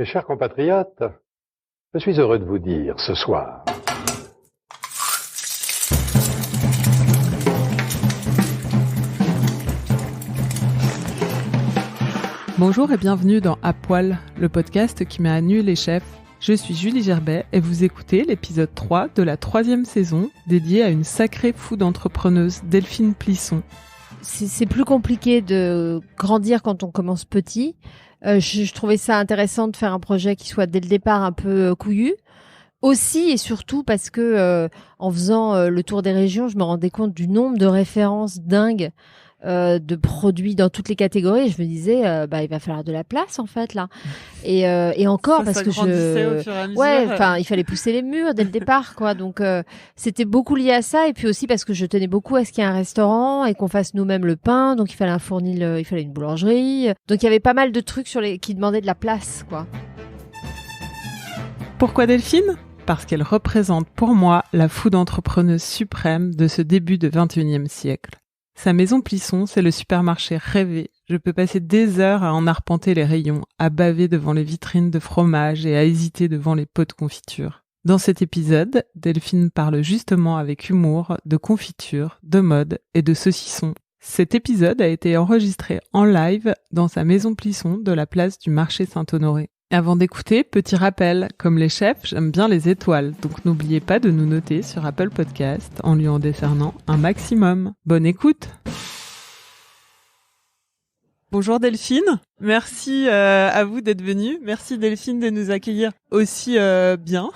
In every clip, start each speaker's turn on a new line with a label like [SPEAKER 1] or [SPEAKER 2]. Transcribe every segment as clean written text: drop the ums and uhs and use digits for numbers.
[SPEAKER 1] Mes chers compatriotes, je suis heureux de vous dire ce soir
[SPEAKER 2] Bonjour et bienvenue dans À Poil, le podcast qui met à nu les chefs. Je suis Julie Gerbet et vous écoutez l'épisode 3 de la 3e saison dédiée à une sacrée food entrepreneuse, Delphine Plisson.
[SPEAKER 3] C'est plus compliqué de grandir quand on commence petit. Je trouvais ça intéressant de faire un projet qui soit dès le départ un peu couillu. Aussi et surtout parce que en faisant le tour des régions, je me rendais compte du nombre de références dingues de produits dans toutes les catégories. Et je me disais, il va falloir de la place en fait là. Et encore
[SPEAKER 2] Ça,
[SPEAKER 3] parce
[SPEAKER 2] ça
[SPEAKER 3] que
[SPEAKER 2] grandissait au fur et à mesure.
[SPEAKER 3] ouais, enfin, il fallait pousser les murs dès le départ, quoi. Donc c'était beaucoup lié à ça, et puis aussi parce que je tenais beaucoup à ce qu'il y ait un restaurant et qu'on fasse nous-mêmes le pain. Donc il fallait un fournil, il fallait une boulangerie. Donc il y avait pas mal de trucs qui demandaient de la place, quoi.
[SPEAKER 2] Pourquoi Delphine ? Parce qu'elle représente pour moi la food entrepreneuse suprême de ce début de 21e siècle. Sa maison Plisson, c'est le supermarché rêvé. Je peux passer des heures à en arpenter les rayons, à baver devant les vitrines de fromage et à hésiter devant les pots de confiture. Dans cet épisode, Delphine parle justement avec humour de confiture, de mode et de saucisson. Cet épisode a été enregistré en live dans sa maison Plisson de la place du marché Saint-Honoré. Avant d'écouter, petit rappel, comme les chefs, j'aime bien les étoiles, donc n'oubliez pas de nous noter sur Apple Podcast en lui en décernant un maximum. Bonne écoute! Bonjour Delphine, merci à vous d'être venue. Merci Delphine de nous accueillir aussi bien.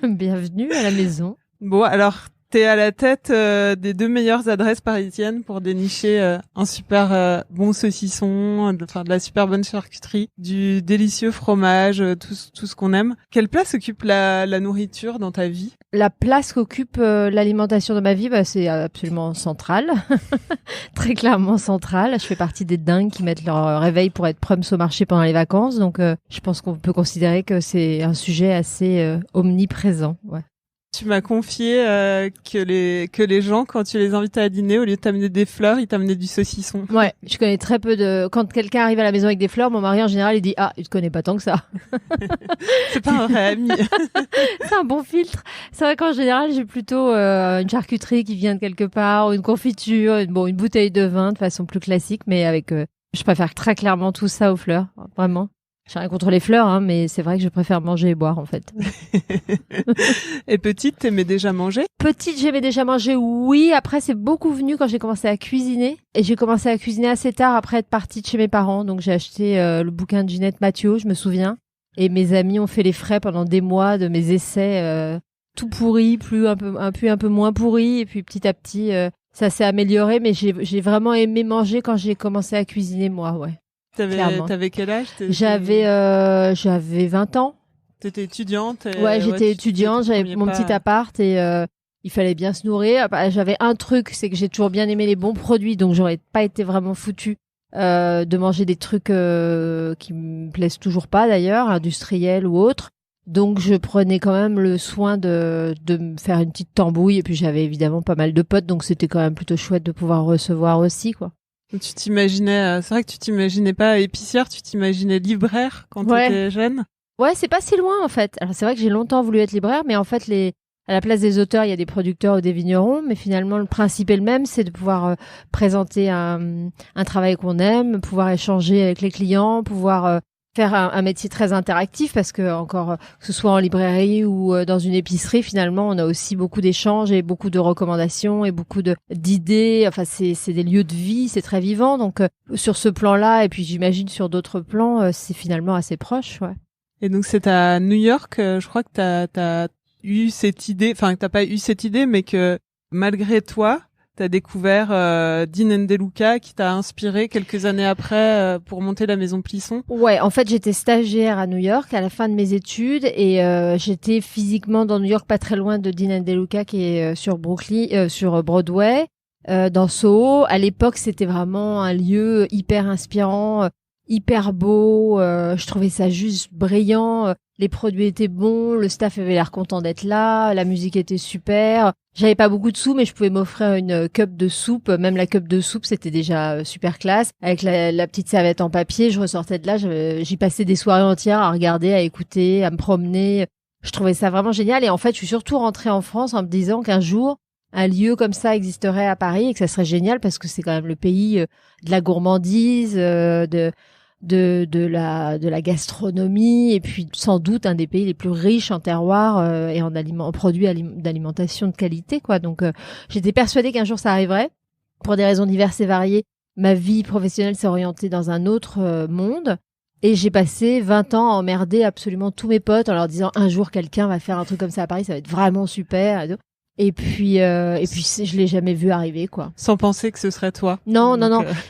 [SPEAKER 3] Bienvenue à la maison.
[SPEAKER 2] Bon, alors t'es à la tête des 2 meilleures adresses parisiennes pour dénicher un super bon saucisson, de la super bonne charcuterie, du délicieux fromage, tout ce qu'on aime. Quelle place occupe la nourriture dans ta vie ?
[SPEAKER 3] La place qu'occupe l'alimentation dans ma vie, c'est absolument central. Très clairement central. Je fais partie des dingues qui mettent leur réveil pour être prums au marché pendant les vacances. Donc, je pense qu'on peut considérer que c'est un sujet assez omniprésent. Ouais.
[SPEAKER 2] Tu m'as confié que les gens, quand tu les invitais à dîner, au lieu de t'amener des fleurs, ils t'amenaient du saucisson.
[SPEAKER 3] Ouais, je connais très peu de... Quand quelqu'un arrive à la maison avec des fleurs, mon mari, en général, il dit « Ah, il te connaît pas tant que ça. »
[SPEAKER 2] C'est pas un vrai ami.
[SPEAKER 3] C'est un bon filtre. C'est vrai qu'en général, j'ai plutôt une charcuterie qui vient de quelque part, ou une confiture, une bouteille de vin de façon plus classique, mais avec... je préfère très clairement tout ça aux fleurs, vraiment. J'ai rien contre les fleurs, hein, mais c'est vrai que je préfère manger et boire, en fait.
[SPEAKER 2] Et petite, t'aimais déjà manger ?
[SPEAKER 3] Petite, j'aimais déjà manger, oui. Après, c'est beaucoup venu quand j'ai commencé à cuisiner. Et j'ai commencé à cuisiner assez tard après être partie de chez mes parents. Donc, j'ai acheté le bouquin de Ginette Mathieu, je me souviens. Et mes amis ont fait les frais pendant des mois de mes essais tout pourris, puis un peu moins pourris. Et puis, petit à petit, ça s'est amélioré. Mais j'ai vraiment aimé manger quand j'ai commencé à cuisiner, moi, ouais.
[SPEAKER 2] T'avais quel âge ?
[SPEAKER 3] J'avais 20 ans.
[SPEAKER 2] T'étais étudiante ?
[SPEAKER 3] Ouais, j'étais étudiante, j'avais mon petit appart et il fallait bien se nourrir. J'avais un truc, c'est que j'ai toujours bien aimé les bons produits, donc j'aurais pas été vraiment foutue de manger des trucs qui me plaisent toujours pas d'ailleurs, industriels ou autres. Donc je prenais quand même le soin de me faire une petite tambouille et puis j'avais évidemment pas mal de potes, donc c'était quand même plutôt chouette de pouvoir recevoir aussi, quoi.
[SPEAKER 2] Tu t'imaginais, c'est vrai que tu t'imaginais pas épicière, tu t'imaginais libraire quand t'étais jeune.
[SPEAKER 3] Ouais, c'est pas si loin en fait. Alors c'est vrai que j'ai longtemps voulu être libraire, mais en fait à la place des auteurs, il y a des producteurs ou des vignerons, mais finalement le principe est le même, c'est de pouvoir présenter un travail qu'on aime, pouvoir échanger avec les clients, pouvoir faire un métier très interactif parce que encore que ce soit en librairie ou dans une épicerie, finalement on a aussi beaucoup d'échanges et beaucoup de recommandations et beaucoup d'idées. Enfin c'est des lieux de vie, c'est très vivant. Donc sur ce plan-là et puis j'imagine sur d'autres plans, c'est finalement assez proche, ouais.
[SPEAKER 2] Et donc c'est à New York, je crois que t'as eu cette idée, enfin que t'as pas eu cette idée, mais que malgré toi t'as découvert Dean & DeLuca qui t'a inspiré quelques années après pour monter la maison Plisson.
[SPEAKER 3] Ouais, en fait, j'étais stagiaire à New York à la fin de mes études et j'étais physiquement dans New York, pas très loin de Dean & DeLuca qui est sur Brooklyn, sur Broadway, dans Soho. À l'époque, c'était vraiment un lieu hyper inspirant, hyper beau. Je trouvais ça juste brillant. les produits étaient bons, le staff avait l'air content d'être là, la musique était super. J'avais pas beaucoup de sous, mais je pouvais m'offrir une cup de soupe. Même la cup de soupe, c'était déjà super classe. Avec la petite serviette en papier, je ressortais de là, j'y passais des soirées entières à regarder, à écouter, à me promener. Je trouvais ça vraiment génial. Et en fait, je suis surtout rentrée en France en me disant qu'un jour, un lieu comme ça existerait à Paris et que ça serait génial parce que c'est quand même le pays de la gourmandise, de la gastronomie et puis sans doute un des pays les plus riches en terroirs et en produits d'alimentation de qualité, quoi. Donc j'étais persuadée qu'un jour ça arriverait. Pour des raisons diverses et variées, ma vie professionnelle s'est orientée dans un autre monde. Et j'ai passé 20 ans à emmerder absolument tous mes potes en leur disant un jour quelqu'un va faire un truc comme ça à Paris, ça va être vraiment super. Et puis je l'ai jamais vu arriver, quoi.
[SPEAKER 2] Sans penser que ce serait toi.
[SPEAKER 3] Non.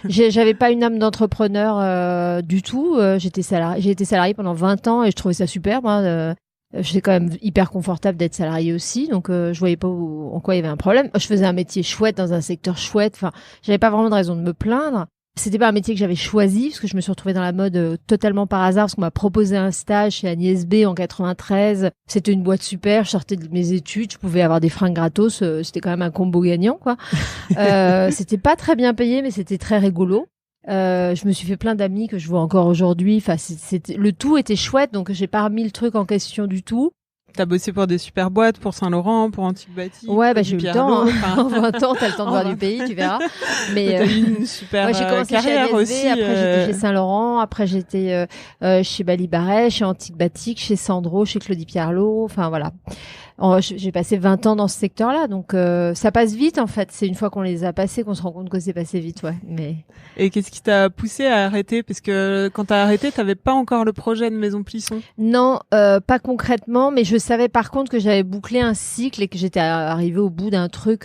[SPEAKER 3] J'avais pas une âme d'entrepreneur du tout. J'ai été salariée pendant 20 ans et je trouvais ça super, moi. J'étais quand même hyper confortable d'être salariée aussi, donc je voyais pas en quoi il y avait un problème. Je faisais un métier chouette dans un secteur chouette. Enfin, j'avais pas vraiment de raison de me plaindre. C'était pas un métier que j'avais choisi parce que je me suis retrouvée dans la mode totalement par hasard parce qu'on m'a proposé un stage chez Agnès B en 93. C'était une boîte super, je sortais de mes études, je pouvais avoir des fringues gratos, c'était quand même un combo gagnant, quoi. C'était pas très bien payé mais c'était très rigolo. Je me suis fait plein d'amis que je vois encore aujourd'hui. Enfin, le tout était chouette, donc j'ai pas remis le truc en question du tout.
[SPEAKER 2] T'as bossé pour des super boîtes, pour Saint-Laurent, pour Antique Batik.
[SPEAKER 3] Ouais, j'ai eu le temps. En 20 ans, t'as le temps de voir du pays, tu verras. Mais
[SPEAKER 2] t'as eu une super
[SPEAKER 3] j'ai commencé
[SPEAKER 2] carrière
[SPEAKER 3] chez ADSV,
[SPEAKER 2] aussi.
[SPEAKER 3] Après, j'étais chez Saint-Laurent. Après, j'étais chez Bali Baret, chez Antique Batik, chez Sandro, chez Claudie Pierlot. Enfin, voilà. J'ai passé 20 ans dans ce secteur-là, donc ça passe vite en fait. C'est une fois qu'on les a passés qu'on se rend compte que c'est passé vite, ouais. Mais
[SPEAKER 2] et qu'est-ce qui t'a poussé à arrêter? Parce que quand t'as arrêté, t'avais pas encore le projet de Maison Plisson.
[SPEAKER 3] Non, pas concrètement, mais je savais par contre que j'avais bouclé un cycle et que j'étais arrivée au bout d'un truc.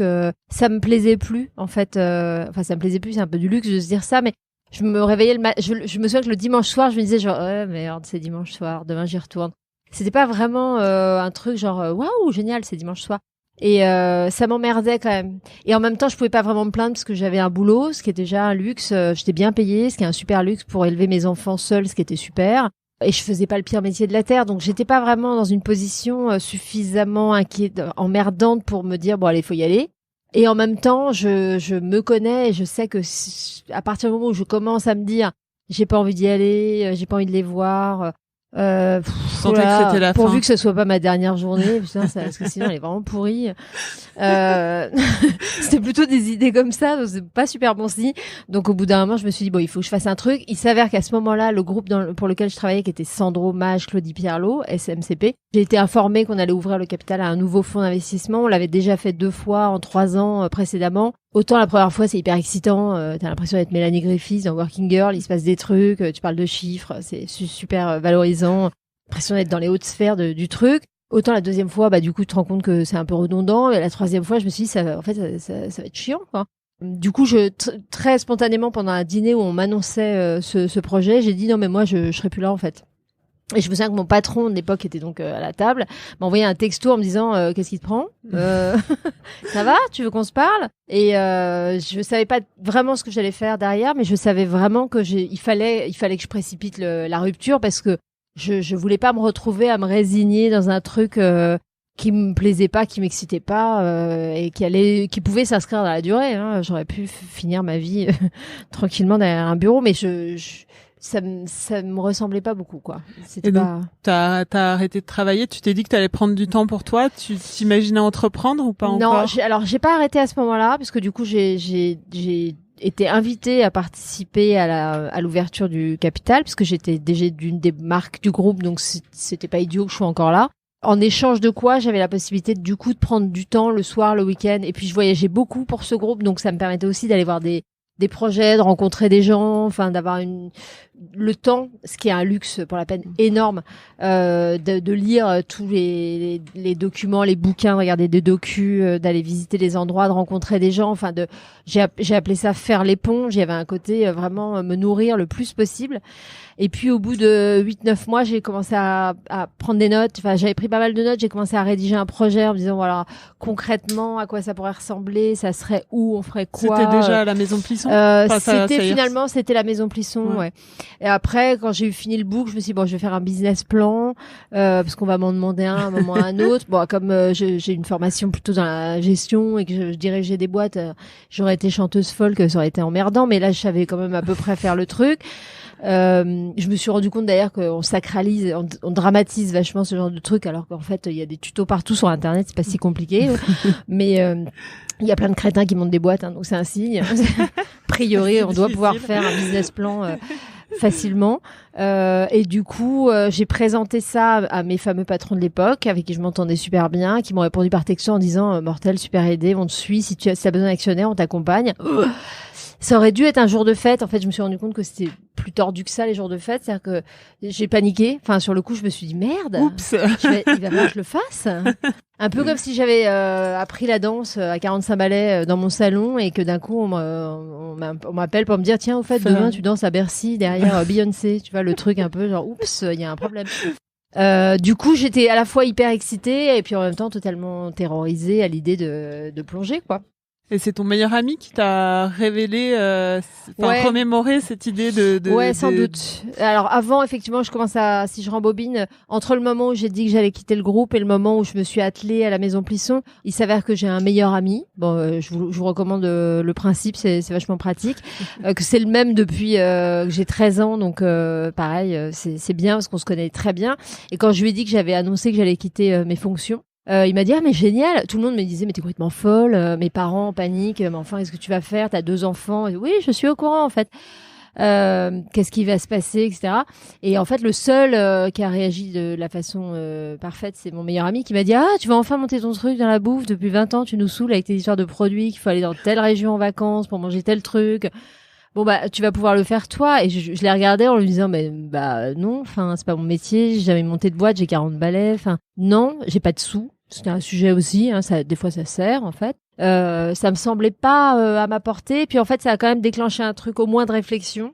[SPEAKER 3] Ça me plaisait plus en fait. Enfin, ça me plaisait plus. C'est un peu du luxe de se dire ça, mais je me réveillais je me souviens que le dimanche soir, je me disais genre merde, c'est dimanche soir, demain j'y retourne. C'était pas vraiment un truc genre waouh génial, c'est dimanche soir. Et ça m'emmerdait quand même. Et en même temps, je pouvais pas vraiment me plaindre parce que j'avais un boulot, ce qui est déjà un luxe. J'étais bien payée, ce qui est un super luxe pour élever mes enfants seuls, ce qui était super. Et je faisais pas le pire métier de la terre, donc j'étais pas vraiment dans une position suffisamment emmerdante pour me dire bon allez, faut y aller. Et en même temps, je me connais et je sais que à partir du moment où je commence à me dire j'ai pas envie d'y aller, j'ai pas envie de les voir.
[SPEAKER 2] Je sentais que c'était la
[SPEAKER 3] pourvu
[SPEAKER 2] fin.
[SPEAKER 3] que ce soit pas ma dernière journée, putain, parce que sinon elle est vraiment pourrie. C'était plutôt des idées comme ça, donc c'est pas super bon signe. Donc au bout d'un moment, je me suis dit bon, il faut que je fasse un truc. Il s'avère qu'à ce moment-là, le groupe pour lequel je travaillais, qui était Sandro, Mage, Claudie Pierlot, SMCP, j'ai été informée qu'on allait ouvrir le capital à un nouveau fonds d'investissement. On l'avait déjà fait 2 fois en 3 ans précédemment. Autant la première fois, c'est hyper excitant. T'as l'impression d'être Mélanie Griffiths dans Working Girl. Il se passe des trucs. Tu parles de chiffres. C'est super valorisant. L'impression d'être dans les hautes sphères du truc. Autant la deuxième fois, du coup, tu te rends compte que c'est un peu redondant. Et la troisième fois, je me suis dit, ça va être chiant, quoi. Du coup, très spontanément, pendant un dîner où on m'annonçait ce projet, j'ai dit non, mais moi, je serai plus là, en fait. Et je me souviens que mon patron de l'époque était donc à la table, m'a envoyé un texto en me disant qu'est-ce qui te prend, ça va, tu veux qu'on se parle? Et je savais pas vraiment ce que j'allais faire derrière, mais je savais vraiment que il fallait que je précipite la rupture parce que je voulais pas me retrouver à me résigner dans un truc qui me plaisait pas, qui m'excitait pas et qui pouvait s'inscrire dans la durée. Hein. J'aurais pu finir ma vie tranquillement derrière un bureau, mais ça me ressemblait pas beaucoup, quoi.
[SPEAKER 2] Et donc, t'as arrêté de travailler, tu t'es dit que t'allais prendre du temps pour toi, tu t'imaginais entreprendre ou pas encore?
[SPEAKER 3] Non, j'ai pas arrêté à ce moment-là, parce que du coup, j'ai été invitée à participer à l'ouverture du capital, puisque j'étais déjà d'une des marques du groupe, donc c'était pas idiot que je sois encore là. En échange de quoi, j'avais la possibilité, du coup, de prendre du temps le soir, le week-end, et puis je voyageais beaucoup pour ce groupe, donc ça me permettait aussi d'aller voir des projets, de rencontrer des gens, enfin d'avoir le temps, ce qui est un luxe pour la peine énorme, de lire tous les documents, les bouquins, de regarder des docus, d'aller visiter les endroits, de rencontrer des gens, enfin j'ai appelé ça faire l'éponge. Il y avait un côté vraiment me nourrir le plus possible. Et puis au bout de 8-9 mois, j'ai commencé à prendre des notes. Enfin, j'avais pris pas mal de notes. J'ai commencé à rédiger un projet en me disant voilà concrètement à quoi ça pourrait ressembler, ça serait où, on ferait quoi.
[SPEAKER 2] C'était déjà à la Maison Plisson.
[SPEAKER 3] C'était la maison Plisson, ouais. Et après, quand j'ai eu fini le book, je me suis dit, bon, je vais faire un business plan, parce qu'on va m'en demander un à un moment ou à un autre. Bon, comme j'ai une formation plutôt dans la gestion et que je dirigeais des boîtes, j'aurais été chanteuse folk, ça aurait été emmerdant, mais là, je savais quand même à peu près faire le truc. Je me suis rendu compte d'ailleurs qu'on sacralise, on dramatise vachement ce genre de truc, alors qu'en fait il y a des tutos partout sur internet, c'est pas si compliqué. Mais il y a plein de crétins qui montent des boîtes, hein, donc c'est un signe. A priori, on doit pouvoir faire un business plan facilement. Et du coup, j'ai présenté ça à mes fameux patrons de l'époque, avec qui je m'entendais super bien, qui m'ont répondu par texto en disant Mortel, super aidé, on te suit, si tu as besoin d'actionnaires, on t'accompagne. Ça aurait dû être un jour de fête. En fait, je me suis rendu compte que c'était plus tordu que ça, les jours de fête. C'est-à-dire que j'ai paniqué. Enfin, sur le coup, je me suis dit, merde.
[SPEAKER 2] Oups.
[SPEAKER 3] Il va falloir que je le fasse. Un peu comme si j'avais appris la danse à 45 ballets dans mon salon et que d'un coup, on m'appelle pour me dire, tiens, au fait, demain, tu danses à Bercy derrière Beyoncé. Tu vois, le truc un peu genre, oups, il y a un problème. Du coup, j'étais à la fois hyper excitée et puis en même temps totalement terrorisée à l'idée de plonger, quoi.
[SPEAKER 2] Et c'est ton meilleur ami qui t'a révélé, remémoré cette idée
[SPEAKER 3] Ouais, sans doute. Alors avant, effectivement, si je rembobine, entre le moment où j'ai dit que j'allais quitter le groupe et le moment où je me suis attelée à la Maison Plisson, il s'avère que j'ai un meilleur ami. Bon, je vous recommande le principe, c'est vachement pratique. Que c'est le même depuis que j'ai 13 ans, donc pareil, c'est bien parce qu'on se connaît très bien. Et quand je lui ai dit que j'avais annoncé que j'allais quitter mes fonctions, il m'a dit mais génial. Tout le monde me disait mais t'es complètement folle. Mes parents en panique. Mais enfin qu'est-ce que tu vas faire? T'as 2 enfants. Et, oui, je suis au courant en fait. Qu'est-ce qui va se passer, etc. Et en fait le seul qui a réagi de la façon parfaite, c'est mon meilleur ami qui m'a dit tu vas enfin monter ton truc dans la bouffe. Depuis 20 ans tu nous saoules avec tes histoires de produits, qu'il faut aller dans telle région en vacances pour manger tel truc. Bon tu vas pouvoir le faire toi. Et je l'ai regardé en lui disant mais non, enfin c'est pas mon métier, j'ai jamais monté de boîte, j'ai 40 balais, enfin non, j'ai pas de sous. C'était un sujet aussi, hein, des fois ça sert en fait. Ça me semblait pas à ma portée. Puis en fait, ça a quand même déclenché un truc au moins de réflexion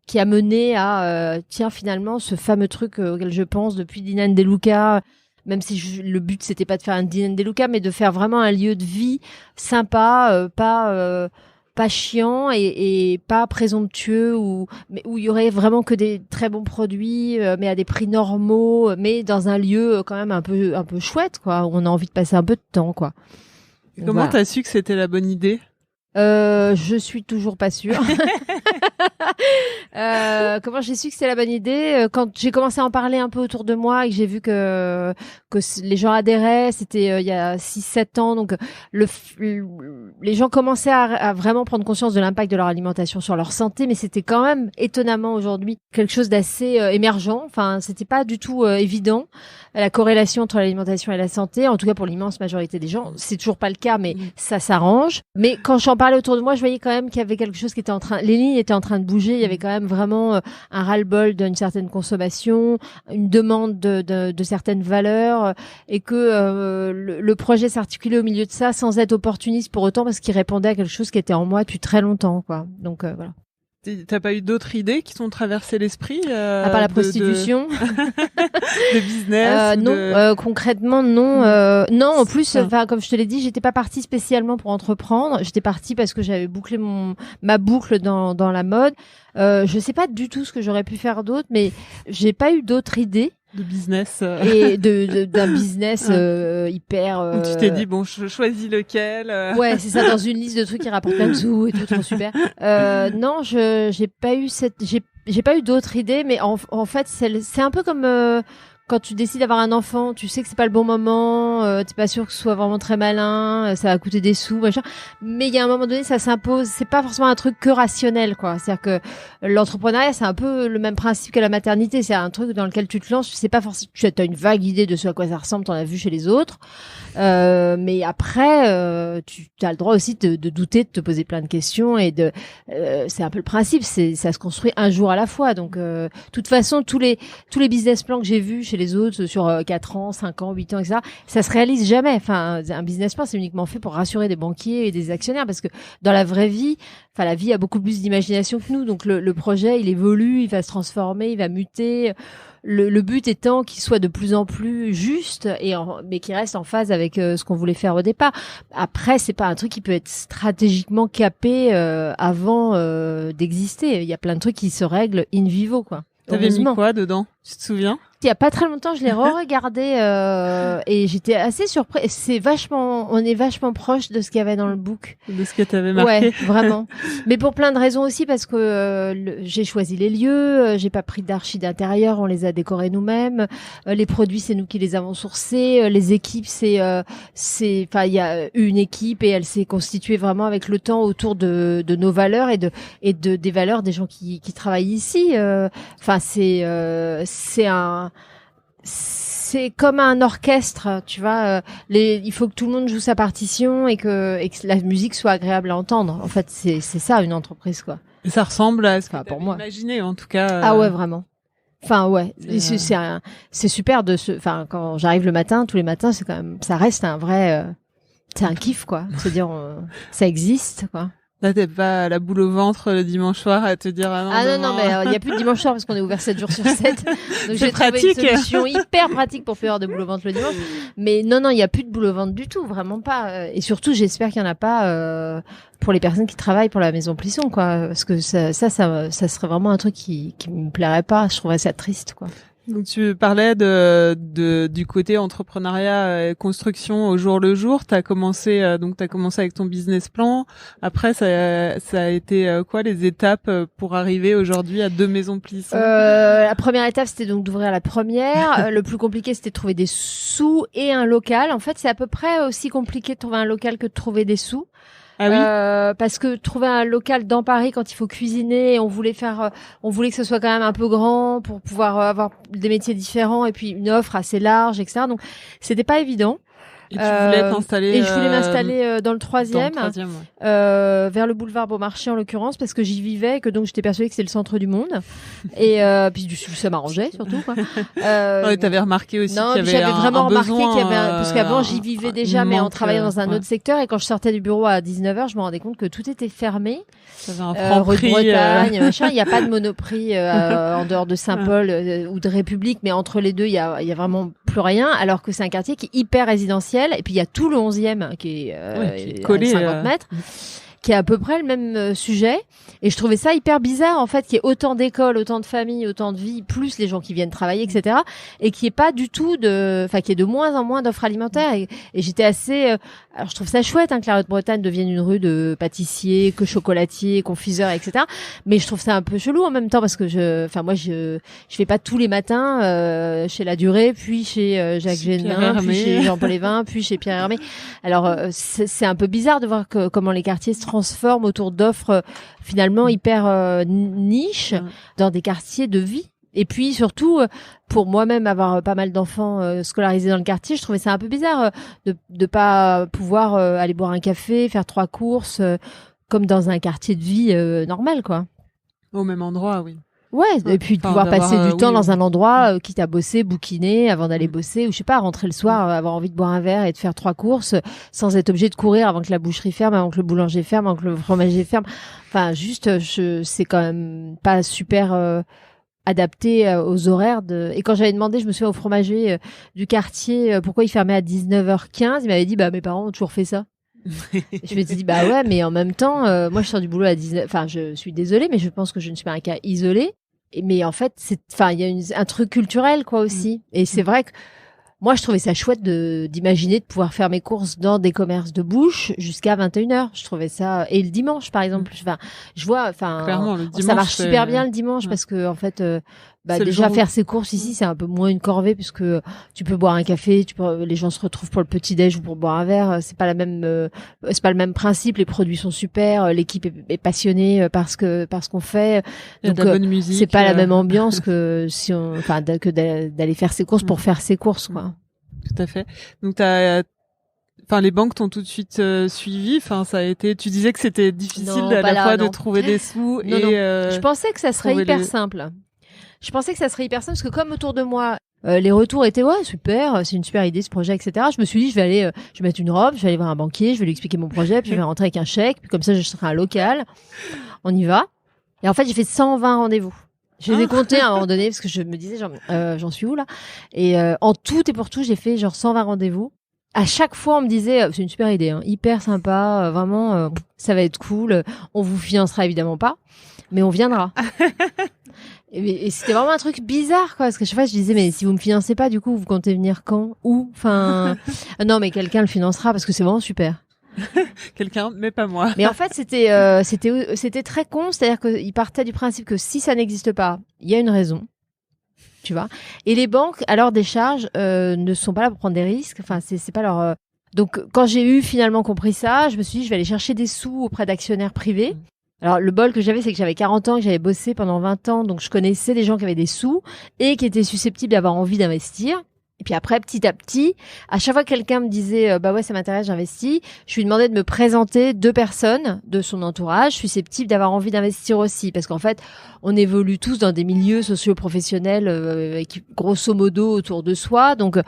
[SPEAKER 3] qui a mené à tiens finalement ce fameux truc auquel je pense depuis Dîner and DeLuca. Même si le but c'était pas de faire un Dîner and DeLuca, mais de faire vraiment un lieu de vie sympa, pas chiant et pas présomptueux mais où il y aurait vraiment que des très bons produits mais à des prix normaux mais dans un lieu quand même un peu chouette quoi où on a envie de passer un peu de temps quoi.
[SPEAKER 2] Et comment t'as su que c'était la bonne idée?
[SPEAKER 3] Je suis toujours pas sûre. Comment j'ai su que c'était la bonne idée? Quand j'ai commencé à en parler un peu autour de moi et que j'ai vu que les gens adhéraient, c'était il y a 6-7 ans, donc les gens commençaient à vraiment prendre conscience de l'impact de leur alimentation sur leur santé, mais c'était quand même étonnamment aujourd'hui quelque chose d'assez émergent. Enfin, c'était pas du tout évident la corrélation entre l'alimentation et la santé, en tout cas pour l'immense majorité des gens. C'est toujours pas le cas, mais ça s'arrange. Mais quand j'en parlais autour de moi, je voyais quand même qu'il y avait quelque chose qui était les lignes étaient en train de bouger. Il y avait quand même vraiment un ras-le-bol d'une certaine consommation, une demande de certaines valeurs, et que le projet s'articulait au milieu de ça sans être opportuniste pour autant, parce qu'il répondait à quelque chose qui était en moi depuis très longtemps, quoi. Donc voilà.
[SPEAKER 2] T'as pas eu d'autres idées qui t'ont traversé l'esprit
[SPEAKER 3] à part la prostitution,
[SPEAKER 2] de business?
[SPEAKER 3] Non, concrètement non. Non, en plus, comme je te l'ai dit, j'étais pas partie spécialement pour entreprendre. J'étais partie parce que j'avais bouclé ma boucle dans la mode. Je sais pas du tout ce que j'aurais pu faire d'autre, mais j'ai pas eu d'autres idées.
[SPEAKER 2] De business
[SPEAKER 3] et d'un business hyper
[SPEAKER 2] où tu t'es dit bon je choisis lequel
[SPEAKER 3] ouais c'est ça, dans une liste de trucs qui rapportent plein de sous et tout trop super. Non, j'ai pas eu d'autres idées, mais en fait c'est un peu comme quand tu décides d'avoir un enfant, tu sais que c'est pas le bon moment, t'es pas sûr que ce soit vraiment très malin, ça va coûter des sous, machin. Mais il y a un moment donné, ça s'impose. C'est pas forcément un truc que rationnel, quoi. C'est-à-dire que l'entrepreneuriat, c'est un peu le même principe que la maternité. C'est un truc dans lequel tu te lances, tu sais pas forcément, tu as une vague idée de ce à quoi ça ressemble, t'en as vu chez les autres. Mais après, tu as le droit aussi de douter, de te poser plein de questions et c'est un peu le principe. Ça se construit un jour à la fois. Donc, de toute façon, tous les business plans que j'ai vus chez les autres sur 4 ans, 5 ans, 8 ans, etc. Ça se réalise jamais. Enfin, un business plan, c'est uniquement fait pour rassurer des banquiers et des actionnaires, parce que dans la vraie vie, enfin, la vie a beaucoup plus d'imagination que nous. Donc, le projet, il évolue, il va se transformer, il va muter. Le but étant qu'il soit de plus en plus juste mais qu'il reste en phase avec ce qu'on voulait faire au départ. Après, c'est pas un truc qui peut être stratégiquement capé avant d'exister. Il y a plein de trucs qui se règlent in vivo, quoi.
[SPEAKER 2] T'avais mis quoi dedans? Tu te souviens?
[SPEAKER 3] Il y a pas très longtemps, je l'ai re-regardé et j'étais assez surprise. On est vachement proche de ce qu'il y avait dans le book.
[SPEAKER 2] De ce que t'avais marqué.
[SPEAKER 3] Ouais, vraiment. Mais pour plein de raisons aussi, parce que j'ai choisi les lieux, j'ai pas pris d'archi d'intérieur, on les a décorés nous-mêmes. Les produits, c'est nous qui les avons sourcés. Les équipes, enfin, il y a une équipe et elle s'est constituée vraiment avec le temps autour de nos valeurs et des valeurs des gens qui travaillent ici. Enfin, c'est comme un orchestre, tu vois. Il faut que tout le monde joue sa partition et que la musique soit agréable à entendre. En fait, c'est ça une entreprise, quoi.
[SPEAKER 2] Et ça ressemble à ce que
[SPEAKER 3] pour moi.
[SPEAKER 2] Imaginé, en tout cas.
[SPEAKER 3] Ah ouais, vraiment. Enfin ouais, c'est super enfin quand j'arrive le matin, tous les matins, c'est quand même, ça reste un vrai, c'est un kiff, quoi. C'est-à-dire, ça existe, quoi.
[SPEAKER 2] Là, t'es pas à la boule au ventre le dimanche soir à te dire
[SPEAKER 3] non, mais il y a plus de dimanche soir parce qu'on est ouvert 7 jours sur 7. Donc j'ai trouvé une solution hyper pratique pour plus avoir de boule au ventre le dimanche. Mais non, il y a plus de boule au ventre du tout, vraiment pas. Et surtout, j'espère qu'il y en a pas pour les personnes qui travaillent pour la maison Plisson, quoi. Parce que ça serait vraiment un truc qui me plairait pas. Je trouverais ça triste, quoi.
[SPEAKER 2] Donc tu parlais du côté entrepreneuriat et construction au jour le jour. T'as commencé avec ton business plan. Après ça a été quoi les étapes pour arriver aujourd'hui à 2 maisons Plisson?
[SPEAKER 3] La première étape, c'était donc d'ouvrir la première. Le plus compliqué, c'était de trouver des sous et un local. En fait, c'est à peu près aussi compliqué de trouver un local que de trouver des sous.
[SPEAKER 2] Ah oui.
[SPEAKER 3] Parce que trouver un local dans Paris quand il faut cuisiner, on voulait que ce soit quand même un peu grand pour pouvoir avoir des métiers différents et puis une offre assez large, etc. Donc c'était pas évident.
[SPEAKER 2] Et tu voulais t'installer
[SPEAKER 3] et je voulais m'installer dans le 3e,
[SPEAKER 2] ouais.
[SPEAKER 3] vers le boulevard Beaumarchais en l'occurrence, parce que j'y vivais et que donc j'étais persuadée que c'était le centre du monde. Et puis ça m'arrangeait surtout, quoi.
[SPEAKER 2] Ouais, t'avais remarqué aussi qu'il y avait
[SPEAKER 3] j'avais vraiment remarqué
[SPEAKER 2] besoin,
[SPEAKER 3] qu'il y avait parce qu'avant j'y vivais déjà, mais en travaillant dans un autre secteur, et quand je sortais du bureau à 19h, je me rendais compte que tout était fermé.
[SPEAKER 2] Rue
[SPEAKER 3] de Bretagne, machin, il n'y a pas de Monoprix en dehors de Saint-Paul ou de République, mais entre les deux, il y a vraiment plus rien, alors que c'est un quartier qui est hyper résidentiel. Et puis il y a tout le 11e qui est
[SPEAKER 2] collé
[SPEAKER 3] à 50 mètres, qui est à peu près le même sujet. Et je trouvais ça hyper bizarre, en fait, qu'il y ait autant d'écoles, autant de familles, autant de vies, plus les gens qui viennent travailler, etc. Et qu'il n'y ait pas du tout qu'il y ait de moins en moins d'offres alimentaires. Et j'étais assez, alors je trouve ça chouette, que la Bretagne devienne une rue de pâtissiers, que chocolatiers, confiseurs, etc. Mais je trouve ça un peu chelou en même temps, parce que moi, je fais pas tous les matins, chez La Durée, puis chez Jacques Génin, puis chez Jean-Paul Evin, puis chez Pierre Hermé. Alors, c'est un peu bizarre de voir comment les quartiers se transforment autour d'offres, finalement hyper niche, dans des quartiers de vie. Et puis surtout, pour moi-même avoir pas mal d'enfants scolarisés dans le quartier, je trouvais ça un peu bizarre de pas pouvoir aller boire un café, faire 3 courses, comme dans un quartier de vie normal, quoi.
[SPEAKER 2] Au même endroit, oui.
[SPEAKER 3] Ouais, et puis de pouvoir passer du temps dans un endroit, quitte à bosser, bouquiner avant d'aller bosser, ou je sais pas, rentrer le soir, avoir envie de boire un verre et de faire 3 courses, sans être obligé de courir avant que la boucherie ferme, avant que le boulanger ferme, avant que le fromager ferme. Enfin, juste, c'est quand même pas super adapté aux horaires et quand j'avais demandé, je me souviens, au fromager du quartier, pourquoi il fermait à 19h15, il m'avait dit, mes parents ont toujours fait ça. Je me suis dit, ouais, mais en même temps, moi, je sors du boulot à 19h, enfin, je suis désolée, mais je pense que je ne suis pas un cas isolé. Mais en fait, il y a un truc culturel, quoi, aussi. Et c'est vrai que moi, je trouvais ça chouette d'imaginer de pouvoir faire mes courses dans des commerces de bouche jusqu'à 21h. Je trouvais ça, et le dimanche, par exemple, je vois,
[SPEAKER 2] clairement, le dimanche,
[SPEAKER 3] ça marche super bien le dimanche, parce que, en fait, déjà faire ses courses ici, c'est un peu moins une corvée, puisque tu peux boire un café, les gens se retrouvent pour le petit déj ou pour boire un verre. C'est pas le même principe. Les produits sont super, l'équipe est passionnée parce qu'on fait.
[SPEAKER 2] Il y a de la bonne musique.
[SPEAKER 3] C'est pas la même ambiance que que d'aller faire ses courses pour faire ses courses, quoi.
[SPEAKER 2] Tout à fait. Donc les banques t'ont tout de suite suivi. Ça a été. Tu disais que c'était difficile de trouver des sous
[SPEAKER 3] Je pensais que ça serait hyper simple. Je pensais que ça serait hyper simple, parce que comme autour de moi, Les retours étaient ouais super, c'est une super idée ce projet, etc. Je me suis dit je vais mettre une robe, je vais aller voir un banquier, je vais lui expliquer mon projet, puis je vais rentrer avec un chèque, puis comme ça je serai un local. On y va. Et en fait j'ai fait 120 rendez-vous. Je les ai comptés à un moment donné parce que je me disais genre j'en suis où là. Et en tout et pour tout j'ai fait genre 120 rendez-vous. À chaque fois on me disait c'est une super idée, hein, hyper sympa, vraiment ça va être cool. On vous financera évidemment pas, mais on viendra. Et c'était vraiment un truc bizarre, quoi, parce que chaque fois je disais mais si vous me financez pas, du coup vous comptez venir quand, où, enfin non mais quelqu'un le financera parce que c'est vraiment super.
[SPEAKER 2] Quelqu'un, mais pas moi.
[SPEAKER 3] Mais en fait c'était très con, c'est-à-dire qu'il partait du principe que si ça n'existe pas, il y a une raison, tu vois. Et les banques à leur décharge ne sont pas là pour prendre des risques, enfin c'est pas leur donc quand j'ai eu finalement compris ça, je me suis dit je vais aller chercher des sous auprès d'actionnaires privés. Alors, le bol que j'avais, c'est que j'avais 40 ans, que j'avais bossé pendant 20 ans, donc je connaissais des gens qui avaient des sous et qui étaient susceptibles d'avoir envie d'investir. Et puis après, petit à petit, à chaque fois que quelqu'un me disait bah ouais, ça m'intéresse, j'investis, je lui demandais de me présenter 2 personnes de son entourage susceptibles d'avoir envie d'investir aussi, parce qu'en fait, on évolue tous dans des milieux socio-professionnels avec grosso modo autour de soi. Donc,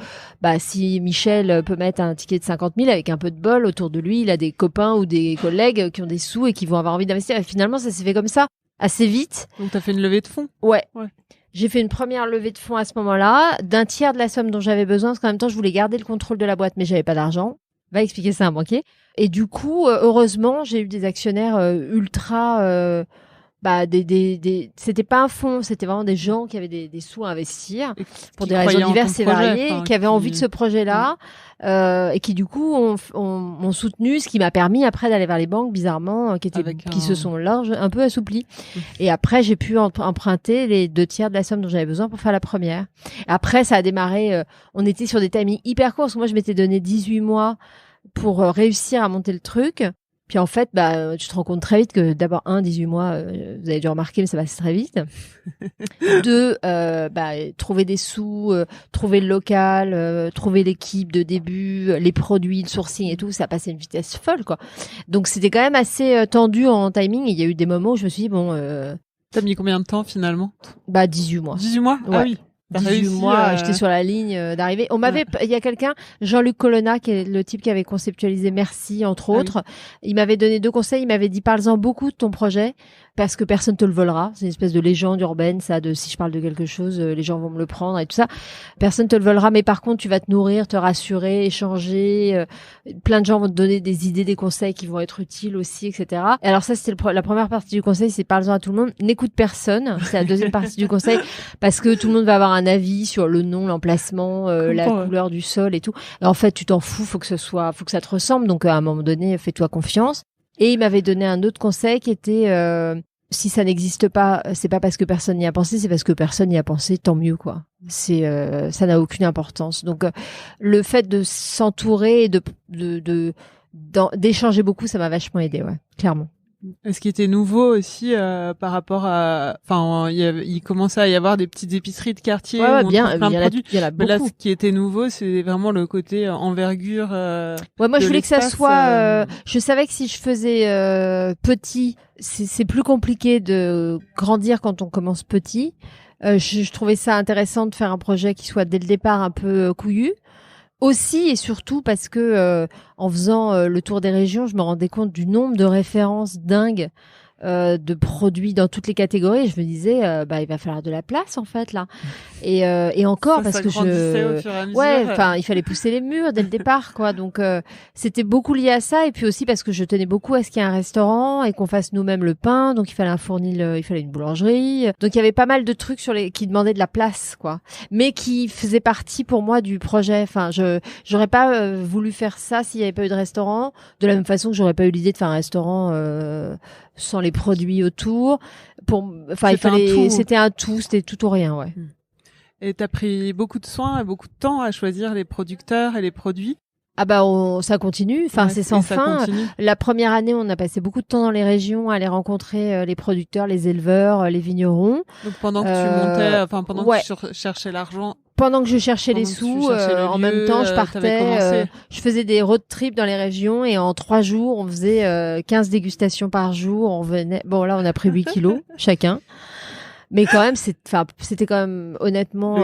[SPEAKER 3] bah si Michel peut mettre un ticket de 50 000 avec un peu de bol autour de lui, il a des copains ou des collègues qui ont des sous et qui vont avoir envie d'investir. Et finalement, ça s'est fait comme ça assez vite.
[SPEAKER 2] Donc t'as fait une levée de fonds.
[SPEAKER 3] Ouais. J'ai fait une première levée de fonds à ce moment-là, d'un tiers de la somme dont j'avais besoin, parce qu'en même temps, je voulais garder le contrôle de la boîte, mais j'avais pas d'argent. Va expliquer ça à un banquier. Et du coup, heureusement, j'ai eu des actionnaires ultra... c'était pas un fonds, c'était vraiment des gens qui avaient des sous à investir pour des raisons diverses et variées, qui avaient envie de ce projet-là, et qui du coup m'ont soutenu, ce qui m'a permis après d'aller vers les banques, bizarrement, qui se sont un peu assouplies. Et après, j'ai pu emprunter les 2 tiers de la somme dont j'avais besoin pour faire la première. Après, ça a démarré, on était sur des timings hyper courts, parce que moi, je m'étais donné 18 mois pour réussir à monter le truc. Puis en fait, tu te rends compte très vite que d'abord, 18 mois, vous avez dû remarquer, mais ça passe très vite. 2, trouver des sous, trouver le local, trouver l'équipe de début, les produits, le sourcing et tout, ça a passé une vitesse folle, quoi. Donc c'était quand même assez tendu en timing. Et il y a eu des moments où je me suis dit, bon...
[SPEAKER 2] T'as mis combien de temps finalement?
[SPEAKER 3] 18 mois.
[SPEAKER 2] 18 mois?
[SPEAKER 3] Ouais.
[SPEAKER 2] Ah oui.
[SPEAKER 3] 18 mois, j'étais sur la ligne d'arrivée. Il y a quelqu'un, Jean-Luc Colonna, qui est le type qui avait conceptualisé Merci, entre autres. Il m'avait donné 2 conseils. Il m'avait dit, parle-en beaucoup de ton projet, parce que personne te le volera. C'est une espèce de légende urbaine, ça, de si je parle de quelque chose, les gens vont me le prendre et tout ça. Personne te le volera, mais par contre, tu vas te nourrir, te rassurer, échanger. Plein de gens vont te donner des idées, des conseils qui vont être utiles aussi, etc. Et alors ça, c'était la première partie du conseil, c'est parle-en à tout le monde. N'écoute personne. C'est la deuxième partie du conseil, parce que tout le monde va avoir un avis sur le nom, l'emplacement, la couleur du sol et tout. Et en fait, tu t'en fous, faut que ça te ressemble. Donc, à un moment donné, fais-toi confiance. Et il m'avait donné un autre conseil qui était, si ça n'existe pas, c'est pas parce que personne n'y a pensé, c'est parce que personne n'y a pensé, tant mieux, quoi. Ça n'a aucune importance. Donc, le fait de s'entourer et d'échanger beaucoup, ça m'a vachement aidé, ouais, clairement.
[SPEAKER 2] Ce qui était nouveau aussi par rapport à, enfin, il commençait à y avoir des petites épiceries de quartier.
[SPEAKER 3] Ouais, bien,
[SPEAKER 2] plein de produits.
[SPEAKER 3] Il y en a beaucoup.
[SPEAKER 2] Mais là, ce qui était nouveau, c'est vraiment le côté envergure.
[SPEAKER 3] Ouais, moi je voulais que ça soit. Je savais que si je faisais petit, c'est plus compliqué de grandir quand on commence petit. Je trouvais ça intéressant de faire un projet qui soit dès le départ un peu couillu. Aussi et surtout parce que en faisant le tour des régions, je me rendais compte du nombre de références dingues de produits dans toutes les catégories. Et je me disais, il va falloir de la place en fait là. Et encore
[SPEAKER 2] ça,
[SPEAKER 3] parce
[SPEAKER 2] ça
[SPEAKER 3] que
[SPEAKER 2] grandissait au fur et à mesure.
[SPEAKER 3] ouais, enfin, il fallait pousser les murs dès le départ, quoi. Donc c'était beaucoup lié à ça, et puis aussi parce que je tenais beaucoup à ce qu'il y ait un restaurant et qu'on fasse nous-mêmes le pain. Donc il fallait un fournil, il fallait une boulangerie. Donc il y avait pas mal de trucs qui demandaient de la place, quoi, mais qui faisaient partie pour moi du projet. Enfin, j'aurais pas voulu faire ça s'il y avait pas eu de restaurant. De la même façon que j'aurais pas eu l'idée de faire un restaurant sans les produits autour. C'était un tout, c'était tout ou rien, ouais.
[SPEAKER 2] Et t'as pris beaucoup de soin et beaucoup de temps à choisir les producteurs et les produits.
[SPEAKER 3] Ah ça continue, enfin c'est sans fin. La première année, on a passé beaucoup de temps dans les régions à aller rencontrer les producteurs, les éleveurs, les vignerons.
[SPEAKER 2] Donc pendant que tu montais, pendant que tu cherchais l'argent.
[SPEAKER 3] Pendant que je cherchais les sous, en même temps, je partais, je faisais des road trips dans les régions, et en 3 jours, on faisait 15 dégustations par jour. Là, on a pris 8 kilos chacun. Mais quand même, c'était quand même honnêtement,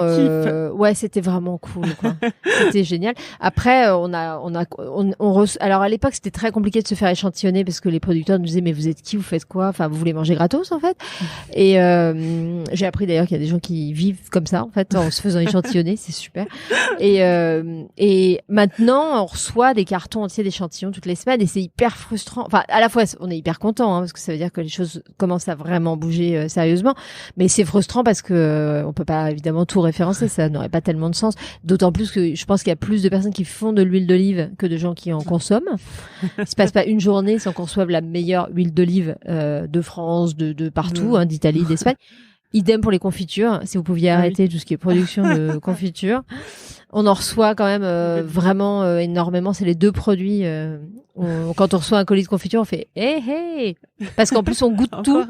[SPEAKER 3] ouais, c'était vraiment cool, quoi. C'était génial. Après, alors à l'époque, c'était très compliqué de se faire échantillonner parce que les producteurs nous disaient, mais vous êtes qui, vous faites quoi? Enfin, vous voulez manger gratos, en fait? Et j'ai appris d'ailleurs qu'il y a des gens qui vivent comme ça, en fait, en se faisant échantillonner, c'est super. Et maintenant, on reçoit des cartons entiers d'échantillons toutes les semaines et c'est hyper frustrant. Enfin, à la fois, on est hyper content, hein, parce que ça veut dire que les choses commencent à vraiment bouger sérieusement. Mais c'est frustrant parce que on peut pas évidemment tout référencer, ça n'aurait pas tellement de sens. D'autant plus que je pense qu'il y a plus de personnes qui font de l'huile d'olive que de gens qui en consomment. Il se passe pas une journée sans qu'on reçoive la meilleure huile d'olive de France, de partout, hein, d'Italie, d'Espagne. Idem pour les confitures. Si vous pouviez arrêter tout ce qui est production de confitures. On en reçoit quand même vraiment énormément. C'est les 2 produits. Quand on reçoit un colis de confiture, on fait hey, parce qu'en plus on goûte tout